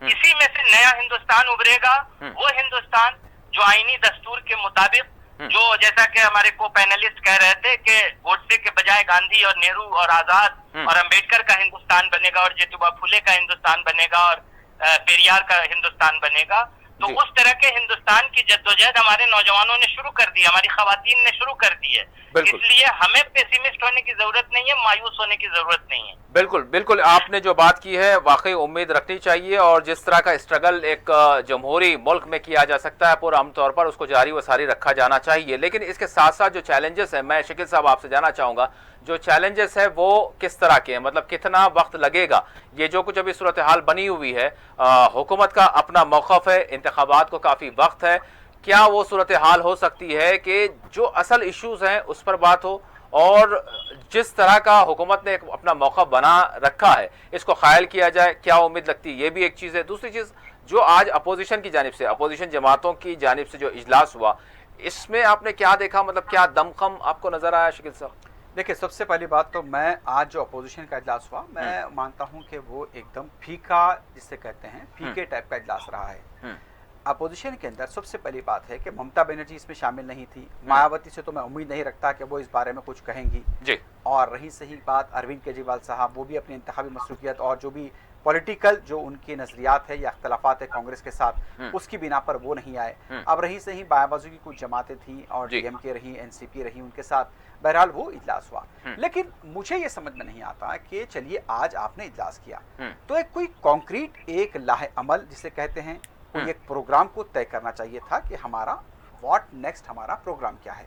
इसी में से नया हिंदुस्तान उभरेगा। वो हिंदुस्तान जो आईनी दस्तूर के मुताबिक, जो जैसा कि हमारे को पैनलिस्ट कह रहे थे कि गोडसे के बजाय गांधी और नेहरू और आजाद और अंबेडकर का हिंदुस्तान बनेगा और ज्योतिबा फुले का हिंदुस्तान बनेगा और पेरियार का हिंदुस्तान बनेगा, तो उस तरह के हिंदुस्तान की जद्दोजहद हमारे नौजवानों ने शुरू कर दी, हमारी खवातीन ने शुरू कर दी है। इसलिए हमें पेसिमिस्ट होने की जरूरत नहीं है, मायूस होने की जरूरत नहीं है। बिल्कुल बिल्कुल, आपने जो बात की है वाकई उम्मीद रखनी चाहिए, और जिस तरह का स्ट्रगल एक जमहूरी मुल्क में किया जा सकता है पूरा आमतौर पर, उसको जारी व सारी रखा जाना चाहिए। लेकिन इसके साथ साथ जो चैलेंजेस है, मैं शकील साहब आपसे जानना चाहूँगा, जो चैलेंजेस है वो किस तरह के हैं, मतलब कितना वक्त लगेगा? ये जो कुछ अभी सूरत हाल बनी हुई है, हुकूमत का अपना मौक़िफ़ है, इंतखाबात को काफ़ी वक्त है, क्या वो सूरत हाल हो सकती है कि जो असल इश्यूज़ हैं उस पर बात हो, और जिस तरह का हुकूमत ने अपना मौका बना रखा है इसको ख़ायल किया जाए? क्या उम्मीद लगती है? ये भी एक चीज़ है। दूसरी चीज़, जो आज अपोजिशन की जानिब से, अपोजिशन जमातों की जानिब से जो इजलास हुआ, इसमें आपने क्या देखा, मतलब क्या दमखम आपको नज़र आया शकील साहब? देखिए, सबसे पहली बात तो मैं आज जो अपोजिशन का इजलास हुआ, मैं मानता हूं कि वो एकदम फीका, जिसे कहते हैं फीके टाइप का इजलास रहा है। अपोजिशन के अंदर सबसे पहली बात है कि ममता बनर्जी इसमें शामिल नहीं थी, मायावती से तो मैं उम्मीद नहीं रखता कि वो इस बारे में कुछ कहेंगी जी। और रही सही बात अरविंद केजरीवाल साहब, वो भी अपनी इंतखाबी मसरूफियत और जो भी पॉलिटिकल जो उनकी नजरियात है या अख्तलाफात है कांग्रेस के साथ, उसकी बिना पर वो नहीं आए। अब रही सही बायाबाजू की कुछ जमातें थी और डीएमके रही, एनसीपी रही, उनके साथ बहरहाल वो इजलास हुआ। लेकिन मुझे ये समझ में नहीं आता कि चलिए आज आपने इजलास किया तो एक कोई कॉन्क्रीट एक लाहे अमल जिसे कहते हैं, कोई एक प्रोग्राम को तय करना चाहिए था कि हमारा व्हाट नेक्स्ट, हमारा प्रोग्राम क्या है।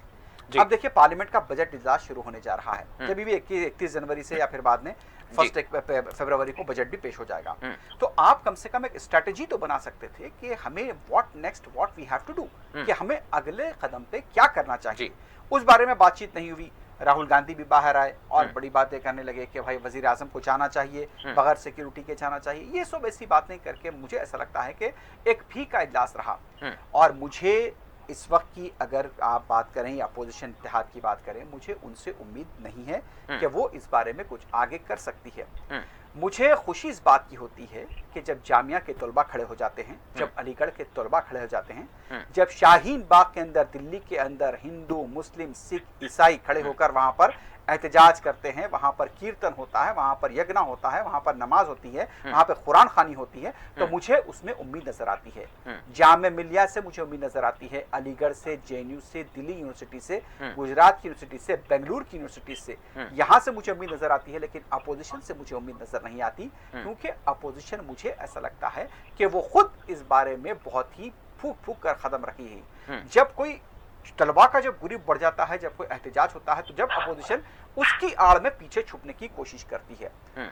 अब देखिए, पार्लियामेंट का बजट इजलास शुरू होने जा रहा है, जब भी 31 जनवरी से या फिर बाद में 1 फरवरी को बजट भी पेश हो जाएगा। तो आप कम से कम एक स्ट्रेटेजी तो बना सकते थे कि हमें what next, what we have to do, कि हमें अगले कदम पे क्या करना चाहिए। उस बारे में बातचीत नहीं हुई। राहुल गांधी भी बाहर आए और बड़ी बातें करने लगे कि भाई वजीर आजम को जाना चाहिए, बगैर सिक्योरिटी के जाना चाहिए। ये सब ऐसी बातें करके मुझे ऐसा लगता है कि एक फीका इजलास रहा। और मुझे इस वक्त की अगर आप बात करें या अपोजिशन इत्तेहाद की बात करें, मुझे उनसे उम्मीद नहीं है कि वो इस बारे में कुछ आगे कर सकती है। मुझे खुशी इस बात की होती है कि जब जामिया के तलबा खड़े हो जाते हैं, जब अलीगढ़ के तलबा खड़े हो जाते हैं, जब शाहीन बाग के अंदर, दिल्ली के अंदर हिंदू, मुस्लिम, सिख, ईसाई खड़े होकर वहां पर एहतजाज करते हैं, वहां पर कीर्तन होता है, वहां पर यज्ञ होता है, वहां पर नमाज होती है, वहां पर कुरान खानी होती है, तो मुझे उसमें उम्मीद नजर आती है। जामिया मिलिया से मुझे उम्मीद नजर आती है, अलीगढ़ से, जेएनयू से, दिल्ली यूनिवर्सिटी से, गुजरात की यूनिवर्सिटी से, बेंगलुरु की यूनिवर्सिटी से, यहाँ से मुझे उम्मीद नजर आती है। लेकिन अपोजिशन से मुझे उम्मीद नजर नहीं आती, क्योंकि अपोजिशन मुझे ऐसा लगता है कि वो खुद इस बारे में बहुत ही फूक फूक कर कदम रखी है। जब कोई तलबा का जब ग्रुप बढ़ जाता है, जब कोई एहतजाज होता है, तो जब अपोजिशन उसकी आड़ में पीछे छुपने की कोशिश करती है।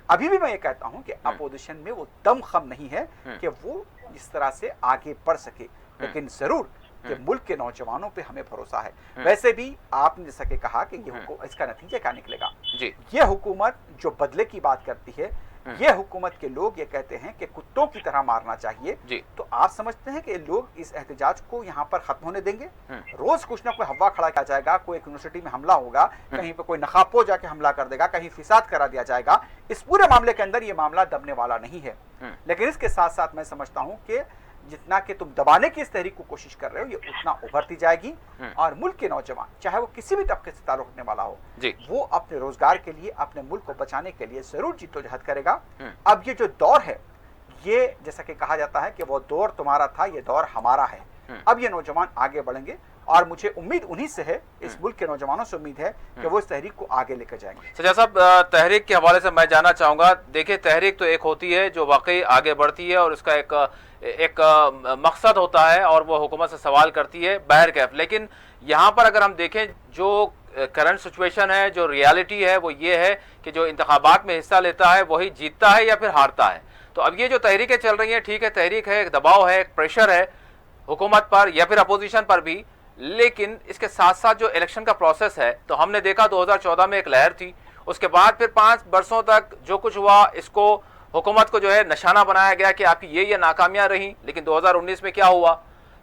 अभी भी मैं ये कहता हूं कि अपोजिशन में वो दमखम नहीं है कि वो इस तरह से आगे बढ़ सके, लेकिन जरूर कि मुल्क के नौजवानों पे हमें भरोसा है। वैसे भी आपने जैसा कि कहा कि इसका नतीजा क्या निकलेगा जी। ये हुकूमत जो बदले की बात करती है, ये हुकूमत के लोग ये कहते हैं कि कुत्तों की तरह मारना चाहिए जी। तो आप समझते हैं कि लोग इस एहतजाज को यहाँ पर खत्म होने देंगे? रोज कुछ ना कोई हवा खड़ा किया जाएगा, कोई एक यूनिवर्सिटी में हमला होगा, कहीं पर कोई नकाबपोश जाके हमला कर देगा, कहीं फिसाद करा दिया जाएगा। इस पूरे मामले के अंदर ये मामला दबने वाला नहीं है। लेकिन इसके साथ साथ मैं समझता हूँ कि जितना कि तुम दबाने की इस तहरीक को कोशिश कर रहे हो, ये उतना उभरती जाएगी और मुल्क के नौजवान, चाहे वो किसी भी तबके से ताल्लुक रखने वाला हो, वो अपने रोजगार के लिए, अपने मुल्क को बचाने के लिए जरूर जिद्दोजहद करेगा। अब ये जो दौर है, ये जैसा कि कहा जाता है कि वो दौर तुम्हारा था, ये दौर हमारा है। अब ये नौजवान आगे बढ़ेंगे और मुझे उम्मीद उन्हीं से है, इस मुल्क के नौजवानों से उम्मीद है कि वो इस तहरीक को आगे लेकर जाएंगे। सजा साहब, तहरीक के हवाले से मैं जानना चाहूँगा, देखिए तहरीक तो एक होती है जो वाकई आगे बढ़ती है और उसका एक मकसद होता है और वो हुकूमत से सवाल करती है बहरकैफ। लेकिन यहाँ पर अगर हम देखें, जो करंट सिचुएशन है, जो रियलिटी है, वो ये है कि जो इंतखाबात में हिस्सा लेता है वही जीतता है या फिर हारता है। तो अब ये जो तहरीकें चल रही हैं, ठीक है, तहरीक है, एक दबाव है, एक प्रेशर है हुकूमत पर या फिर अपोजिशन पर भी, लेकिन इसके साथ साथ जो इलेक्शन का प्रोसेस है, तो हमने देखा 2014 में एक लहर थी, उसके बाद फिर 5 वर्षों तक जो कुछ हुआ, इसको हुकूमत को जो है निशाना बनाया गया कि आपकी ये नाकामियां रही। लेकिन 2019 में क्या हुआ?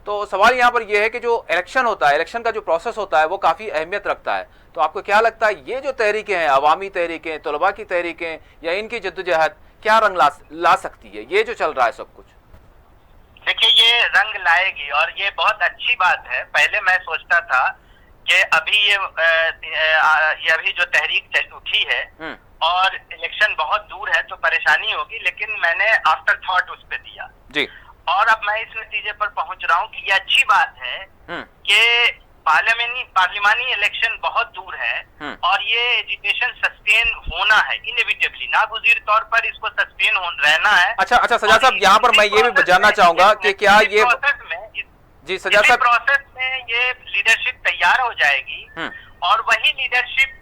तो सवाल यहाँ पर यह है कि जो इलेक्शन होता है, इलेक्शन का जो प्रोसेस होता है वो काफ़ी अहमियत रखता है। तो आपको क्या लगता है ये जो तहरीकें हैं, अवामी तहरीकें, तलबा की तहरीकें, या इनकी जद्दोजहद क्या रंग ला सकती है, ये जो चल रहा है सब कुछ? देखिए, ये रंग लाएगी और ये बहुत अच्छी बात है। पहले मैं सोचता था कि अभी ये अभी जो तहरीक उठी है और इलेक्शन बहुत दूर है तो परेशानी होगी, लेकिन मैंने आफ्टर थॉट उस पर दिया जी। और अब मैं इस नतीजे पर पहुंच रहा हूं कि ये अच्छी बात है कि पार्लिमानी इलेक्शन बहुत दूर है और ये एजुकेशन सस्टेन होना है, इनएविटेबली, नागुज़ीर तौर पर इसको सस्टेन रहना है। अच्छा सजाद साहब, यहाँ पर मैं ये भी जानना चाहूंगा कि क्या ये जी सजाद साहब, प्रोसेस में ये लीडरशिप तैयार हो जाएगी और वही लीडरशिप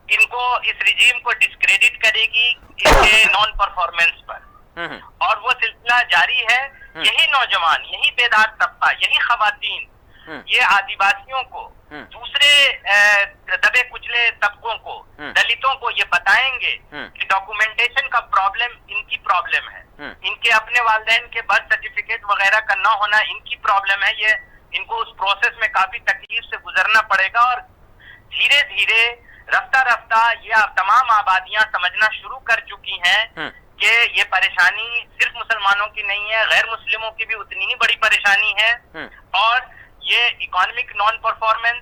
इनको, इस रिजीम को डिस्क्रेडिट करेगी इसके नॉन परफॉर्मेंस पर, और वो सिलसिला जारी है। यही नौजवान, यही बेदार तबका, यही खवातीन, ये आदिवासियों को, दूसरे दबे कुचले तबकों को, दलितों को ये बताएंगे कि डॉक्यूमेंटेशन का प्रॉब्लम इनकी प्रॉब्लम है, इनके अपने वालिदैन के बर्थ सर्टिफिकेट वगैरह का न होना इनकी प्रॉब्लम है। ये इनको उस प्रोसेस में काफी तकलीफ से गुजरना पड़ेगा और धीरे धीरे रफ्ता रफ्ता ये तमाम आबादियां समझना शुरू कर चुकी हैं कि ये परेशानी सिर्फ मुसलमानों की नहीं है, गैर मुस्लिमों की भी उतनी ही बड़ी परेशानी है। और ये economic non performance,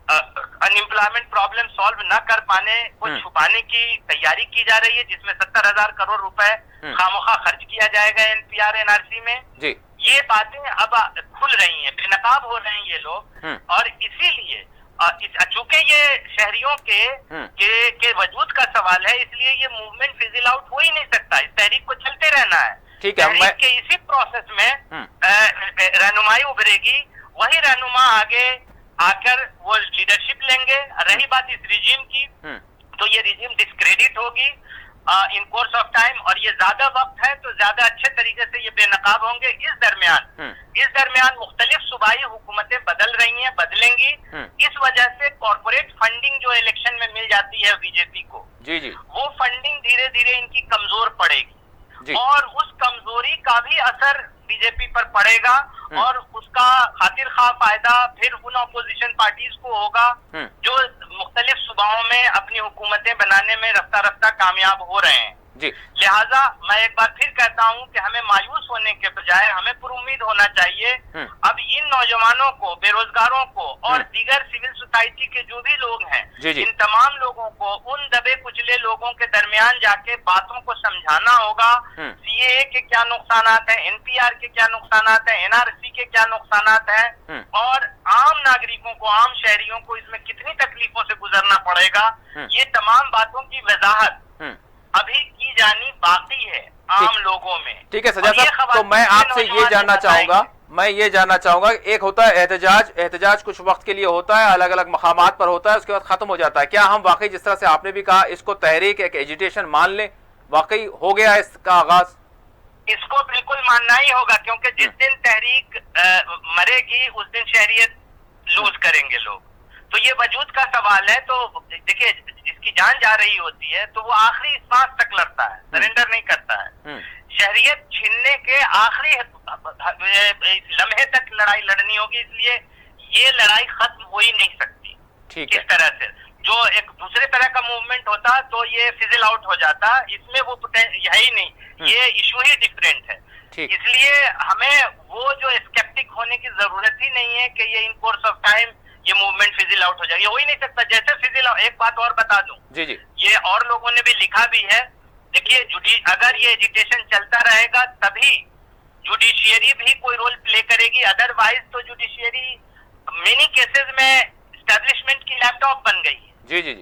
unemployment problem solve न कर पाने को छुपाने की तैयारी की जा रही है, जिसमें 70,000 करोड़ रुपए खामोखा खर्च किया जाएगा एनपीआर एनआरसी में जी। ये बातें अब खुल रही हैं, बेनकाब हो रहे हैं ये लोग, और इसीलिए चूंकि ये शहरियों के वजूद का सवाल है, इसलिए ये मूवमेंट फिजिल आउट हो ही नहीं सकता, इस तहरीक को चलते रहना है। ठीक है, तहरीक के इसी प्रोसेस में रहनुमाई उभरेगी, वही रहनुमा आगे आकर वो लीडरशिप लेंगे। रही बात इस रिजीम की, तो ये रिजीम डिस्क्रेडिट होगी इन कोर्स ऑफ टाइम, और ये ज्यादा वक्त है तो ज्यादा अच्छे तरीके से ये बेनकाब होंगे। इस दरमियान मुख्तलिफ सूबाई हुकूमतें बदल रही हैं, बदलेंगी। इस वजह से कॉर्पोरेट फंडिंग जो इलेक्शन में मिल जाती है बीजेपी को, जी, वो फंडिंग धीरे धीरे इनकी कमजोर पड़ेगी और उस कमजोरी का भी असर बीजेपी पर पड़ेगा और उसका खातिर खा फायदा फिर उन अपोजिशन पार्टीज को होगा जो मुख्तलिफ सूबाओं में अपनी हुकूमतें बनाने में रफ्ता रफ्ता कामयाब हो रहे हैं जी। लिहाजा मैं एक बार फिर कहता हूं कि हमें मायूस होने के बजाय हमें पुरुम्मीद होना चाहिए। अब इन नौजवानों को, बेरोजगारों को और दीगर सिविल सोसाइटी के जो भी लोग हैं, इन तमाम लोगों को उन दबे कुचले लोगों के दरमियान जाके बातों को समझाना होगा। सीएए के क्या नुकसानात हैं, एनपीआर के क्या नुकसानात हैं, एनआरसी के क्या नुकसानात हैं और आम नागरिकों को, आम शहरियों को इसमें कितनी तकलीफों से गुजरना पड़ेगा, ये तमाम बातों की वजाहत अभी की जानी बाकी है आम लोगों में। ठीक है सजाद साहब, तो मैं आपसे ये जानना चाहूंगा, एक होता है एहतजाज कुछ वक्त के लिए होता है, अलग अलग मकामात पर होता है, उसके बाद खत्म हो जाता है। क्या हम वाकई जिस तरह से आपने भी कहा इसको तहरीक, एक एजिटेशन मान लें, वाकई हो गया है इसका आगाज? इसको बिल्कुल मानना ही होगा, क्योंकि जिस दिन तहरीक मरेगी उस दिन शहरियत लूज करेंगे लोग। तो ये वजूद का सवाल है। तो देखिए, जिसकी जान जा रही होती है तो वो आखिरी सांस तक लड़ता है, सरेंडर नहीं करता है। शहरियत छीनने के आखिरी लम्हे तक लड़ाई लड़नी होगी, इसलिए ये लड़ाई खत्म हो ही नहीं सकती। ठीक है। इस तरह से जो एक दूसरे तरह का मूवमेंट होता तो ये फिजिल आउट हो जाता, इसमें वो है ही नहीं, ये इशू ही डिफरेंट है। इसलिए हमें वो जो स्केप्टिक होने की जरूरत ही नहीं है कि ये इन कोर्स ऑफ टाइम ये मूवमेंट फिजिल आउट हो जाएगी, हो ही नहीं सकता। जैसे फिजिल आउट, एक बात और बता दूं जी, ये और लोगों ने भी लिखा भी है। देखिए, अगर ये एजिटेशन चलता रहेगा तभी जुडिशियरी भी कोई रोल प्ले करेगी, अदरवाइज तो जुडिशियरी मेनी केसेस में एस्टेब्लिशमेंट की लैपटॉप बन गई है जी।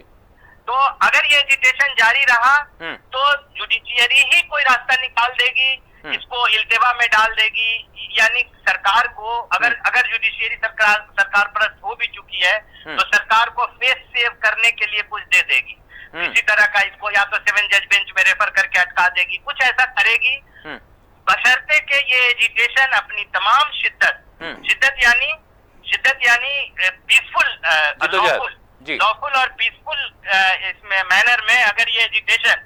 तो अगर ये एजिटेशन जारी रहा तो जुडिशियरी ही कोई रास्ता निकाल देगी, इसको इल्तिवा में डाल देगी, यानी सरकार को अगर जुडिशियरी सरकार परस्त हो भी चुकी है तो सरकार को फेस सेव करने के लिए कुछ दे देगी, किसी तरह का इसको या तो 7 जज बेंच में रेफर करके अटका देगी, कुछ ऐसा करेगी, बशर्ते के ये एजिटेशन अपनी तमाम शिद्दत यानी पीसफुल, लॉफुल और पीसफुल इसमें मैनर में अगर ये एजिटेशन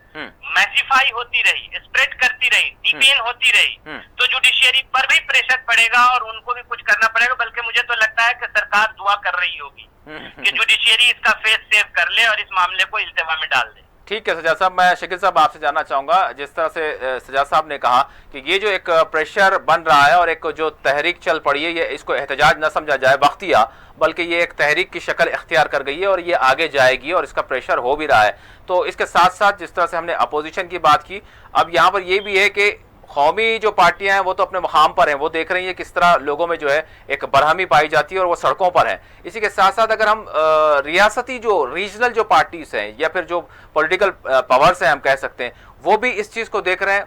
मैसिफाई होती रही, स्प्रेड करती रही, डीपेन होती रही, तो जुडिशियरी पर भी प्रेशर पड़ेगा और उनको भी कुछ करना पड़ेगा। बल्कि मुझे तो लगता है कि सरकार दुआ कर रही होगी कि जुडिशियरी इसका फेस सेव कर ले और इस मामले को इल्तिवा में डाल दे। ठीक है सजाद साहब, मैं शकील साहब आपसे जानना चाहूंगा, जिस तरह से सजाद साहब ने कहा कि ये जो एक प्रेशर बन रहा है और एक जो तहरीक चल पड़ी है, ये इसको एहतजाज न समझा जाए वक्तिया, बल्कि ये एक तहरीक की शक्ल इख्तियार कर गई है और ये आगे जाएगी और इसका प्रेशर हो भी रहा है। तो इसके साथ साथ जिस तरह से हमने अपोजिशन की बात की, अब यहाँ पर ये भी है कि कौमी जो पार्टियां हैं वो तो अपने मकाम पर हैं, वो देख रही हैं किस तरह लोगों में जो है एक बरहमी पाई जाती है और वो सड़कों पर हैं। इसी के साथ साथ अगर हम रियासती जो रीजनल जो पार्टीज हैं या फिर जो पॉलिटिकल पावर्स हैं हम कह सकते हैं, वो भी इस चीज़ को देख रहे हैं,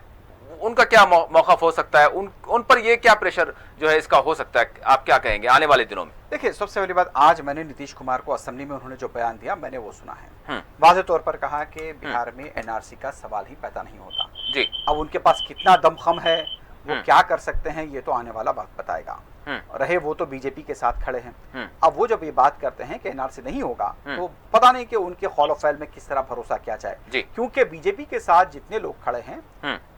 उनका क्या मौक़िफ़ हो सकता है, उन पर ये क्या प्रेशर जो है इसका हो सकता है, आप क्या कहेंगे आने वाले दिनों में? देखिए, सबसे पहली बात, आज मैंने नीतीश कुमार को असेंबली में उन्होंने जो बयान दिया मैंने वो सुना है। वाज़े तौर पर कहा कि बिहार में एनआरसी का सवाल ही पैदा नहीं होता जी। अब उनके पास कितना दमखम है, वो क्या कर सकते हैं, ये तो आने वाला वक्त बताएगा। रहे वो तो बीजेपी के साथ खड़े हैं। अब वो जब ये बात करते हैं कि एनआरसी नहीं होगा, तो पता नहीं कि उनके खौल फैल में किस तरह भरोसा किया जाए, क्योंकि बीजेपी के साथ जितने लोग खड़े हैं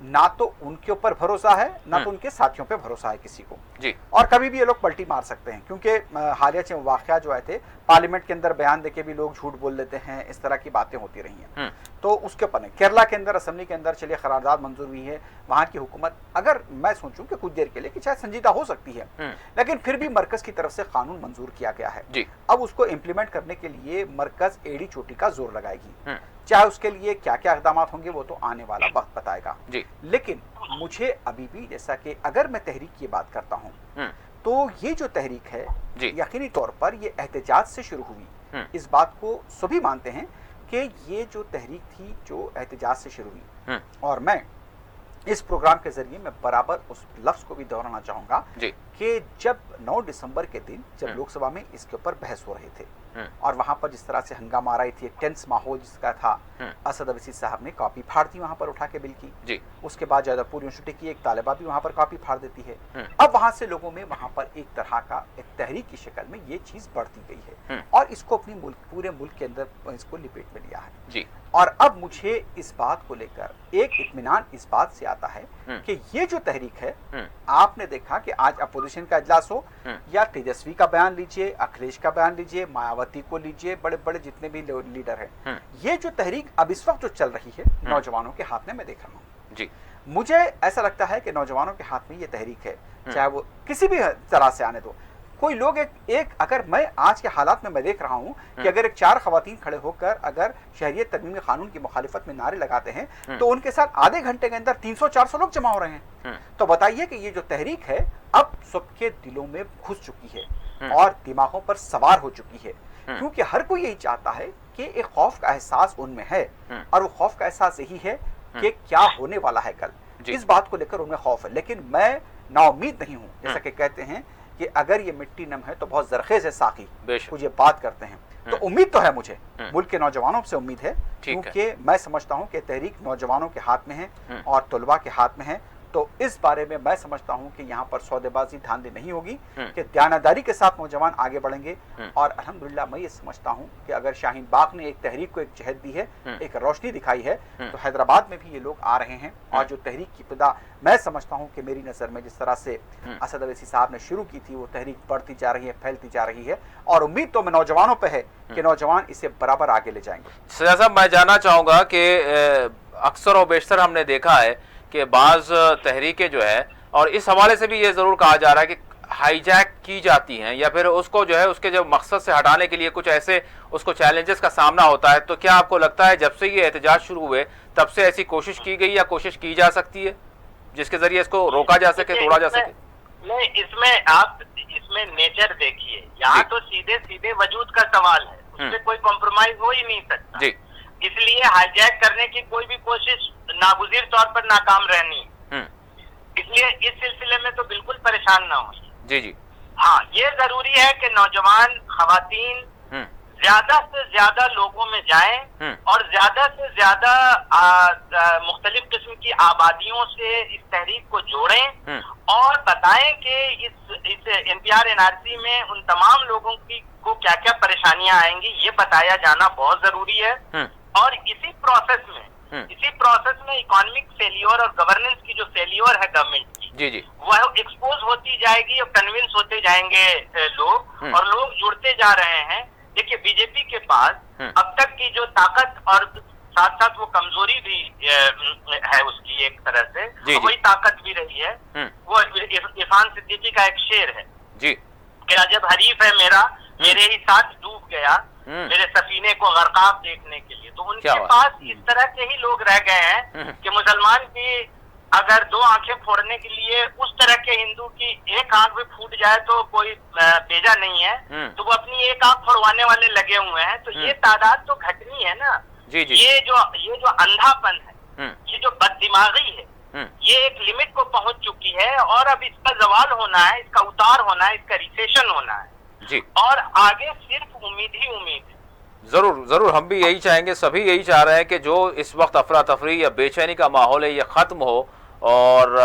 ना तो उनके ऊपर भरोसा है ना तो उनके साथियों पे भरोसा है किसी को जी। और कभी भी ये लोग पलटी मार सकते हैं, क्योंकि हालिया वाकया जो आए थे, पार्लियामेंट के अंदर बयान देके भी लोग झूठ बोल देते हैं, इस तरह की बातें होती रही हैं। तो उसके ऊपर केरला के अंदर असेंबली के अंदर चलिए करारदाद मंजूर हुई है, वहां की हुकूमत अगर मैं सोचूं कि कुछ देर के लिए कि शायद संजीदा हो सकती है, लेकिन फिर भी मरकज की तरफ से कानून मंजूर किया गया है जी। अब उसको इम्प्लीमेंट करने के लिए मरकज एड़ी चोटी का जोर लगाएगी, चाहे उसके लिए क्या क्या इक़दाम होंगे वो तो आने वाला वक्त बताएगा जी। लेकिन मुझे अभी भी, जैसा कि अगर मैं तहरीक की बात करता हूँ, तो ये जो तहरीक है यकीनी तौर पर ये एहतजाज से शुरू हुई। इस बात को सभी मानते हैं कि ये जो तहरीक थी जो एहतजाज से शुरू हुई, और मैं इस प्रोग्राम के जरिए मैं बराबर उस लफ्ज को भी दोहराना चाहूंगा कि जब 9 दिसंबर के दिन जब लोकसभा में इसके ऊपर बहस हो रहे थे और वहां पर जिस तरह से हंगामा आ रही थी, टेंस माहौल जिसका था, असद अवैसी साहब ने कॉपी फाड़ दी वहां पर उठा के बिल की जी। उसके बाद जैदपुर यूनिवर्सिटी की एक तालिबा भी वहां पर कॉपी फाड़ देती है। अब वहां से लोगों में वहां पर एक तरह का एक तहरीक की शक्ल में ये चीज बढ़ती गई है और इसको अपनी पूरे मुल्क के अंदर इसको लिपेट में लिया है जी। और अब मुझे इस बात को लेकर एक इत्मीनान इस बात से आता है कि ये जो तहरीक है, आपने देखा कि आज अपोजिशन का इजलास हो या तेजस्वी का बयान लीजिए, अखिलेश का बयान लीजिए, मायावती को लीजिए, बड़े बड़े जितने भी लीडर हैं, ये जो तहरीक अब इस वक्त जो चल रही है नौजवानों के हाथ में मैं देख रहा हूँ जी। मुझे ऐसा लगता है कि नौजवानों के हाथ में ये तहरीक है, चाहे वो किसी भी तरह से आने दो। कोई लोग एक अगर मैं आज के हालात में मैं देख रहा हूं कि अगर एक 4 खवातीन खड़े होकर अगर शहरियत तरमीमी कानून की मुखालिफत में नारे लगाते हैं तो उनके साथ आधे घंटे के अंदर 300-400 लोग जमा हो रहे हैं। तो बताइए कि ये जो तहरीक है अब सबके दिलों में घुस चुकी है और दिमागों पर सवार हो चुकी है, क्योंकि हर कोई यही चाहता है कि एक खौफ का एहसास उनमें है और वो खौफ का एहसास यही है कि क्या होने वाला है कल, इस बात को लेकर उनमें खौफ है। लेकिन मैं नाउम्मीद नहीं हूं, जैसा कि कहते हैं कि अगर ये मिट्टी नम है तो बहुत जरखेज है साकी, कुछ ये बात करते हैं। तो उम्मीद तो है मुझे, मुल्क के नौजवानों से उम्मीद है, क्योंकि मैं समझता हूं कि तहरीक नौजवानों के हाथ में है और तलबा के हाथ में है। तो इस बारे में मैं समझता हूं कि यहाँ पर सौदेबाजी धांधली नहीं होगी, कि दयानतदारी के साथ नौजवान आगे बढ़ेंगे। और अल्हम्दुलिल्लाह मैं ये समझता हूं कि अगर शाहीन बाग ने एक तहरीक को एक जहद दी है, एक रोशनी दिखाई है, तो हैदराबाद में भी ये लोग आ रहे हैं। और जो तहरीक की इब्तिदा मैं समझता हूं कि मेरी नज़र में जिस तरह से असद अवैसी साहब ने शुरू की थी, वो तहरीक बढ़ती जा रही है, फैलती जा रही है, और उम्मीद तो मैं नौजवानों पर है कि नौजवान इसे बराबर आगे ले जाएंगे। सजा साहब, मैं जानना चाहूँगा कि अक्सर और बेशतर हमने देखा है कि बाज़ तहरीकें जो है, और इस हवाले से भी ये ज़रूर कहा जा रहा है कि हाईजैक की जाती हैं या फिर उसको जो है उसके जो मकसद से हटाने के लिए कुछ ऐसे उसको चैलेंजेस का सामना होता है। तो क्या आपको लगता है जब से ये एहतजाज शुरू हुए तब से ऐसी कोशिश की गई या कोशिश की जा सकती है जिसके जरिए इसको रोका जा सके, तोड़ा जा सके? नहीं, इसमें आप इसमें नेचर देखिए, यहाँ तो सीधे सीधे वजूद का सवाल है, उसमें कोई कॉम्प्रोमाइज हो ही नहीं सकता जी। इसलिए हाईजैक करने की कोई भी कोशिश नागुज़ीर तौर पर नाकाम रहनी है। इसलिए इस सिलसिले में तो बिल्कुल परेशान ना हो जी जी। हाँ, ये जरूरी है कि नौजवान, खवातीन ज्यादा से ज्यादा लोगों में जाएं और ज्यादा से ज्यादा मुख्तलिफ किस्म की आबादियों से इस तहरीक को जोड़ें और बताएं कि इस एनपीआर एनआरसी में उन तमाम लोगों की को क्या क्या परेशानियां आएंगी, ये बताया जाना बहुत जरूरी है। और इसी प्रोसेस में इकोनॉमिक फेलियर और गवर्नेंस की जो फेलियर है गवर्नमेंट की, वह एक्सपोज होती जाएगी और कन्विंस होते जाएंगे लोग, और लोग जुड़ते जा रहे हैं। देखिए, बीजेपी के पास अब तक की जो ताकत और साथ साथ वो कमजोरी भी है उसकी एक तरह से, वही ताकत भी रही है। वो इरफान सिद्दीकी का एक शेर है कि जब हरीफ है मेरा मेरे ही साथ डूब गया मेरे सफीने को गरकाब देखने के लिए। तो उनके पास इस तरह के ही लोग रह गए हैं कि मुसलमान की अगर दो आंखें फोड़ने के लिए उस तरह के हिंदू की एक आंख भी फूट जाए तो कोई बेजा नहीं है, तो वो अपनी एक आंख फोड़वाने वाले लगे हुए हैं। तो ये तादाद तो घटनी है ना। ये जो अंधापन है, ये जो बददिमागी है, ये एक लिमिट को पहुंच चुकी है और अब इसका जवाल होना है, इसका उतार होना है, इसका रिसेशन होना है और आगे सिर्फ उम्मीद ही उम्मीद है। जरूर हम भी यही चाहेंगे, सभी यही चाह रहे हैं कि जो इस वक्त अफरा तफरी या बेचैनी का माहौल है ये खत्म हो और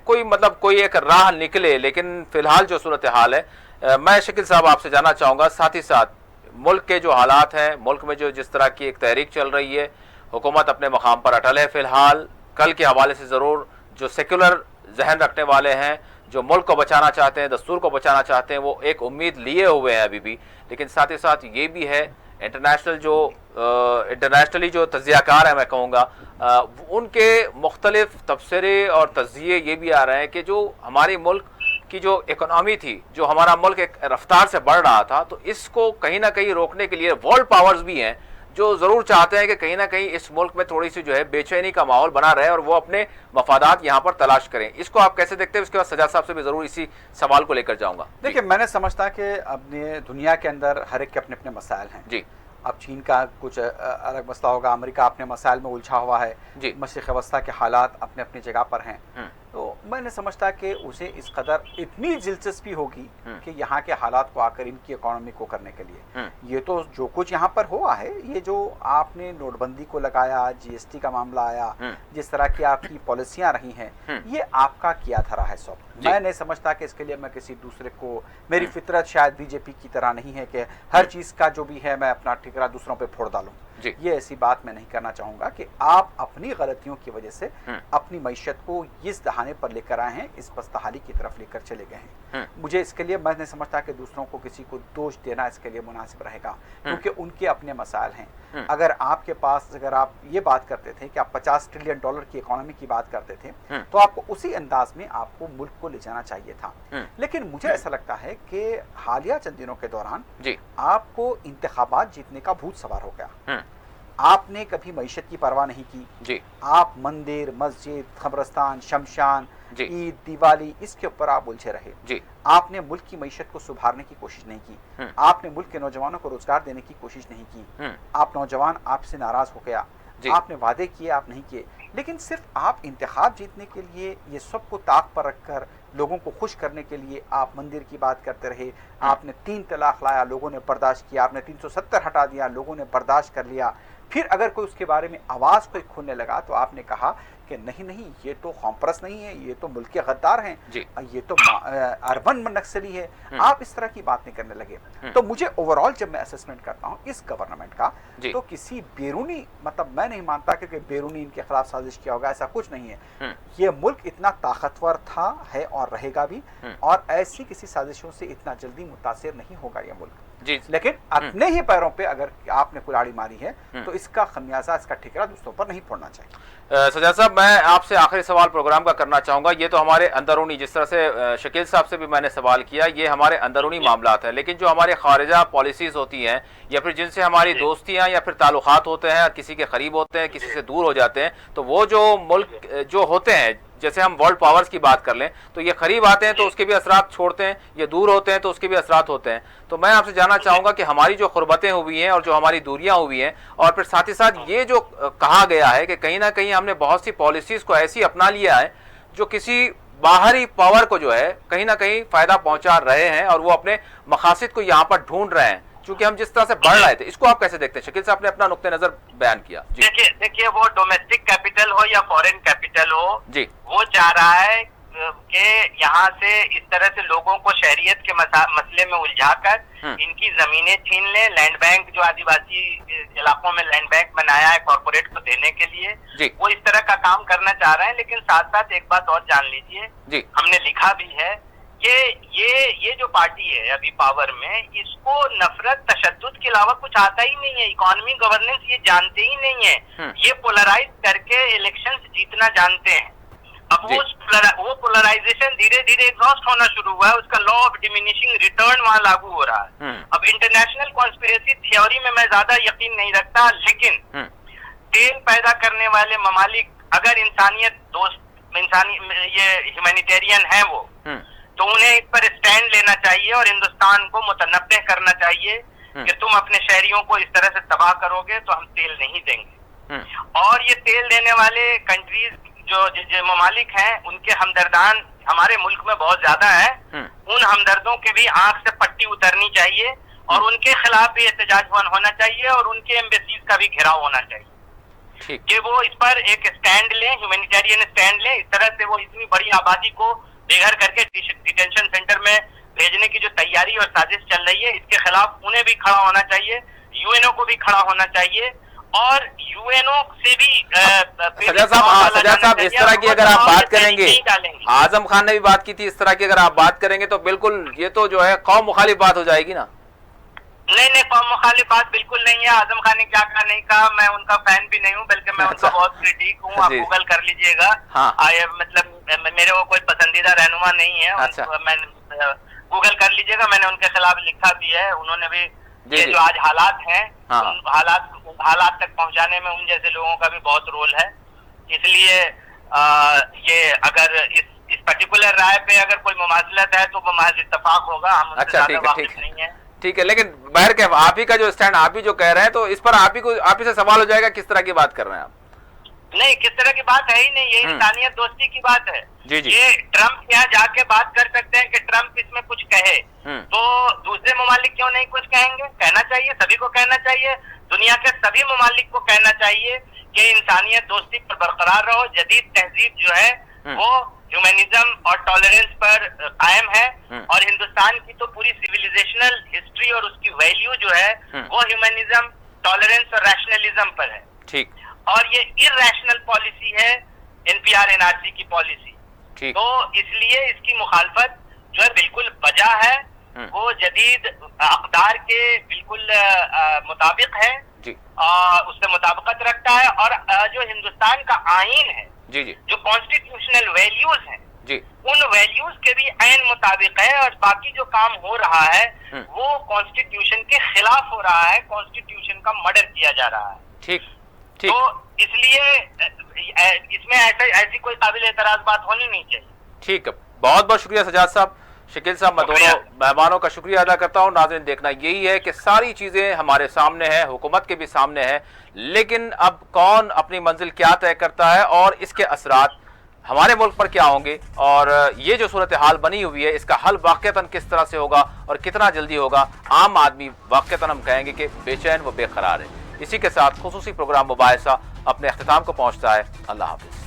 कोई एक राह निकले। लेकिन फिलहाल जो सूरत हाल है, मैं शकील साहब आपसे जानना चाहूँगा, साथ ही साथ मुल्क के जो हालात हैं, मुल्क में जो जिस तरह की एक तहरीक चल रही है, हुकूमत अपने मकाम पर अटल है फिलहाल। कल के हवाले से ज़रूर जो सेक्युलर जहन रखने वाले हैं, जो मुल्क को बचाना चाहते हैं, दस्तूर को बचाना चाहते हैं, वो एक उम्मीद लिए हुए हैं अभी भी। लेकिन साथ ही साथ ये भी है इंटरनेशनली जो तजियाकार है, मैं कहूँगा उनके मुख्तलिफ तबसरे और तजिए ये भी आ रहे हैं कि जो हमारे मुल्क की जो इकोनॉमी थी, जो हमारा मुल्क एक रफ्तार से बढ़ रहा था, तो इसको कहीं ना कहीं रोकने के लिए वर्ल्ड पावर्स भी हैं जो ज़रूर चाहते हैं कि कहीं ना कहीं इस मुल्क में थोड़ी सी जो है बेचैनी का माहौल बना रहे और वो अपने मफादात यहाँ पर तलाश करें। इसको आप कैसे देखते हैं? उसके बाद सजाद साहब से भी ज़रूर इसी सवाल को लेकर जाऊँगा। देखिए, मैंने समझता कि अपने दुनिया के अंदर हर एक के अपने अपने मसाइल हैं जी। अब चीन का कुछ अलग मसला होगा, अमेरिका अपने मसाइल में उलझा हुआ है जी, मशरिक़ वस्ता के हालात अपने अपनी जगह पर हैं। तो मैंने समझता कि उसे इस कदर इतनी दिलचस्पी होगी कि यहाँ के हालात को आकर इनकी इकोनॉमी को करने के लिए, ये तो जो कुछ यहाँ पर हुआ है, ये जो आपने नोटबंदी को लगाया, जीएसटी का मामला आया, जिस तरह की आपकी पॉलिसियाँ रही हैं, ये आपका किया धरा है सब। मैं नहीं समझता कि इसके लिए मैं किसी दूसरे को, मेरी फितरत शायद बीजेपी की तरह नहीं है कि हर चीज़ का जो भी है मैं अपना ठिकरा दूसरों पे फोड़ डालूं। ये ऐसी बात मैं नहीं करना चाहूँगा कि आप अपनी गलतियों की वजह से अपनी मईशत को इस दहाने पर लेकर आए हैं, इस पस्तहाली की तरफ लेकर चले गए हैं। मुझे इसके लिए मैं नहीं समझता कि दूसरों को किसी को दोष देना इसके लिए मुनासिब रहेगा, क्योंकि उनके अपने मसाइल हैं। अगर आपके पास, अगर आप ये बात करते थे कि आप $50 ट्रिलियन की इकोनॉमी की बात करते थे, तो आपको उसी अंदाज में आपको मुल्क को ले जाना चाहिए था। लेकिन मुझे ऐसा लगता है कि हालिया चंद दिनों के दौरान आपको इंतखाबात जीतने का भूत सवार हो गया। आपने कभी मईशत की परवाह नहीं की जी। आप मंदिर, मस्जिद, कब्रिस्तान, शमशान, ईद, दिवाली, इसके ऊपर आप उलझे रहे जी। आपने मुल्क की मईशत को सुधारने की कोशिश नहीं की। आपने मुल्क के नौजवानों को रोजगार देने की कोशिश नहीं की। आप नौजवान आपसे नाराज हो गया, आपने वादे किए, आप नहीं किए। लेकिन सिर्फ आप इंतखाब जीतने के लिए, ये सबको ताक पर रखकर लोगों को खुश करने के लिए आप मंदिर की बात करते रहे। आपने 3 तलाक लाया, लोगों ने बर्दाश्त किया। आपने 370 हटा दिया, लोगों ने बर्दाश्त कर लिया। फिर अगर कोई उसके बारे में आवाज़ कोई खुलने लगा तो आपने कहा कि नहीं नहीं, ये तो कॉम्प्रेस नहीं है, ये तो मुल्क के गद्दार हैं, ये तो अर्बन नक्सली है। आप इस तरह की बात नहीं करने लगे। तो मुझे ओवरऑल जब मैं असेसमेंट करता हूँ इस गवर्नमेंट का, तो किसी बैरूनी, मतलब मैं नहीं मानता कि बैरूनी इनके खिलाफ साजिश किया होगा, ऐसा कुछ नहीं है। ये मुल्क इतना ताकतवर था, है और रहेगा भी, और ऐसी किसी साजिशों से इतना जल्दी मुतासिर नहीं होगा ये मुल्क जी। लेकिन अपने ही पैरों पे अगर आपने कुल्हाड़ी मारी है तो इसका खमियाजा, इसका ठिकरा दूसरों पर नहीं फोड़ना चाहिए। सजाद साहब, मैं आपसे आखिरी सवाल प्रोग्राम का करना चाहूँगा। ये तो हमारे अंदरूनी, जिस तरह से शकील साहब से भी मैंने सवाल किया, ये हमारे अंदरूनी मामलात हैं। लेकिन जो हमारे खारिजा पॉलिसीज़ होती हैं या फिर जिनसे हमारी दोस्तियाँ या फिर ताल्लुकात होते हैं, किसी के करीब होते हैं, किसी से दूर हो जाते हैं, तो वो जो मुल्क जो होते हैं, जैसे हम वर्ल्ड पावर्स की बात कर लें, तो ये करीब आते हैं तो उसके भी असरात छोड़ते हैं, ये दूर होते हैं तो उसके भी असरात होते हैं। तो मैं आपसे जानना चाहूँगा कि हमारी जो खुरबतें हुई हैं और जो हमारी दूरियां हुई हैं, और फिर साथ ही साथ ये जो कहा गया है कि कहीं ना कहीं हमने बहुत सी पॉलिसीज़ को ऐसी अपना लिया है जो किसी बाहरी पावर को जो है कहीं ना कहीं फ़ायदा पहुँचा रहे हैं और वो अपने मकासद को यहाँ पर ढूंढ रहे हैं। चूंकि हम जिस तरह से बढ़ रहे थे, इसको आप कैसे देखते हैं? शकील साहब ने अपना नुक्ते नजर बयान किया। देखिए वो डोमेस्टिक कैपिटल हो या फॉरेन कैपिटल हो जी, वो चाह रहा है कि यहाँ से इस तरह से लोगों को शहरियत के मसले में उलझाकर इनकी जमीनें छीन लें। लैंड बैंक जो आदिवासी इलाकों में लैंड बैंक बनाया है कॉर्पोरेट को देने के लिए, वो इस तरह का काम करना चाह रहे हैं। लेकिन साथ साथ एक बात और जान लीजिए, हमने लिखा भी है कि ये जो पार्टी है अभी पावर में, इसको नफरत तशद्दुद के अलावा कुछ आता ही नहीं है। इकोनॉमी गवर्नेंस ये जानते ही नहीं है। ये पोलराइज करके इलेक्शंस जीतना जानते हैं। अब वो पोलराइजेशन धीरे धीरे एग्जॉस्ट होना शुरू हुआ है। उसका लॉ ऑफ डिमिनिशिंग रिटर्न वहां लागू हो रहा है। अब इंटरनेशनल कॉन्स्पिरेसी थ्योरी में मैं ज्यादा यकीन नहीं रखता, लेकिन तेल पैदा करने वाले ममालिक अगर इंसानियत दोस्त ये ह्यूमैनिटेरियन है वो, तो उन्हें इस पर स्टैंड लेना चाहिए और हिंदुस्तान को मुतनब्बे करना चाहिए कि तुम अपने शहरियों को इस तरह से तबाह करोगे तो हम तेल नहीं देंगे। और ये तेल देने वाले कंट्रीज जो ममालिक हैं, उनके हमदर्दान हमारे मुल्क में बहुत ज्यादा है। उन हमदर्दों के भी आंख से पट्टी उतरनी चाहिए और उनके खिलाफ भी एहतजाज होना चाहिए और उनके एम्बेसीज का भी घेराव होना चाहिए कि वो इस पर एक स्टैंड लें, ह्यूमैनिटेरियन स्टैंड लें। इस तरह से वो इतनी बड़ी आबादी को बेघर करके डिटेंशन सेंटर में भेजने की जो तैयारी और साजिश चल रही है, इसके खिलाफ उन्हें भी खड़ा होना चाहिए, यूएनओ को भी खड़ा होना चाहिए और यूएनओ से भी सजा साहब इस तरह की अगर आप बात करेंगे, आजम खान ने भी बात की थी, इस तरह की अगर आप बात करेंगे तो बिल्कुल ये तो जो है कौम मुखालिफ बात हो जाएगी ना। नहीं, कौम मुखालिफ बात बिल्कुल नहीं है। आजम खान ने क्या कहा नहीं कहा, मैं उनका फैन भी नहीं हूँ, बल्कि मैं उनका बहुत क्रिटिक हूँ। आप गूगल कर लीजिएगा। मतलब मेरे वो कोई पसंदीदा रहनुमा नहीं है। मैं गूगल कर लीजिएगा, मैंने उनके खिलाफ लिखा भी है। उन्होंने भी ये जो आज हालात हैं, हालात तक पहुंचाने में उन जैसे लोगों का भी बहुत रोल है। इसलिए ये अगर इस पर्टिकुलर राय पे अगर कोई मुमासलत है तो वो महज इत्तेफाक होगा। हम उनसे ज्यादा वाकिफ नहीं है। ठीक है, लेकिन बहर के आप ही का जो स्टैंड आप ही जो कह रहे हैं, तो इस पर आप ही से सवाल हो जाएगा किस तरह की बात कर रहे हैं आप? नहीं, किस तरह की बात है ही नहीं, ये इंसानियत दोस्ती की बात है। जी। ये ट्रम्प यहाँ जाके बात कर सकते हैं कि ट्रम्प इसमें कुछ कहे, तो दूसरे ममालिक क्यों नहीं कुछ कहेंगे? कहना चाहिए, सभी को कहना चाहिए। दुनिया के सभी ममालिक को कहना चाहिए कि इंसानियत दोस्ती पर बरकरार रहो। जदीद तहजीब जो है वो ह्यूमैनिज्म और टॉलरेंस पर कायम है और हिंदुस्तान की तो पूरी सिविलाइजेशनल हिस्ट्री और उसकी वैल्यू जो है वो ह्यूमैनिज्म, टॉलरेंस और रैशनलिज्म पर है। ठीक। और ये इर्रेशनल पॉलिसी है एनपीआर एनआरसी की पॉलिसी। तो इसलिए इसकी मुखालफत जो है बिल्कुल वजह है, वो जदीद अक़दार के बिल्कुल मुताबिक है, उससे मुताबिकत रखता है। और जो हिंदुस्तान का आईन है, जो कॉन्स्टिट्यूशनल वैल्यूज हैं, उन वैल्यूज के भी ऐन मुताबिक है। और बाकी जो काम हो रहा है वो कॉन्स्टिट्यूशन के खिलाफ हो रहा है, कॉन्स्टिट्यूशन का मर्डर किया जा रहा है। ठीक। तो इसलिए इसमें ऐसी कोई काबिल एतराज बात होनी नहीं चाहिए। ठीक है, बहुत बहुत शुक्रिया सजाद साहब। शकील साहब, मैं दोनों मेहमानों का शुक्रिया अदा करता हूं। नाज़रीन, देखना यही है कि सारी चीज़ें हमारे सामने हैं, हुकूमत के भी सामने है, लेकिन अब कौन अपनी मंजिल क्या तय करता है और इसके असरात हमारे मुल्क पर क्या होंगे, और ये जो सूरत हाल बनी हुई है इसका हल वाक़तन किस तरह से होगा और कितना जल्दी होगा। आम आदमी वाक़तन हम कहेंगे कि बेचैन व बेकरार है। इसी के साथ खुसूसी प्रोग्राम मुबाहिसा अपने अख्तिताम को पहुँचता है। अल्लाह हाफ़िज़।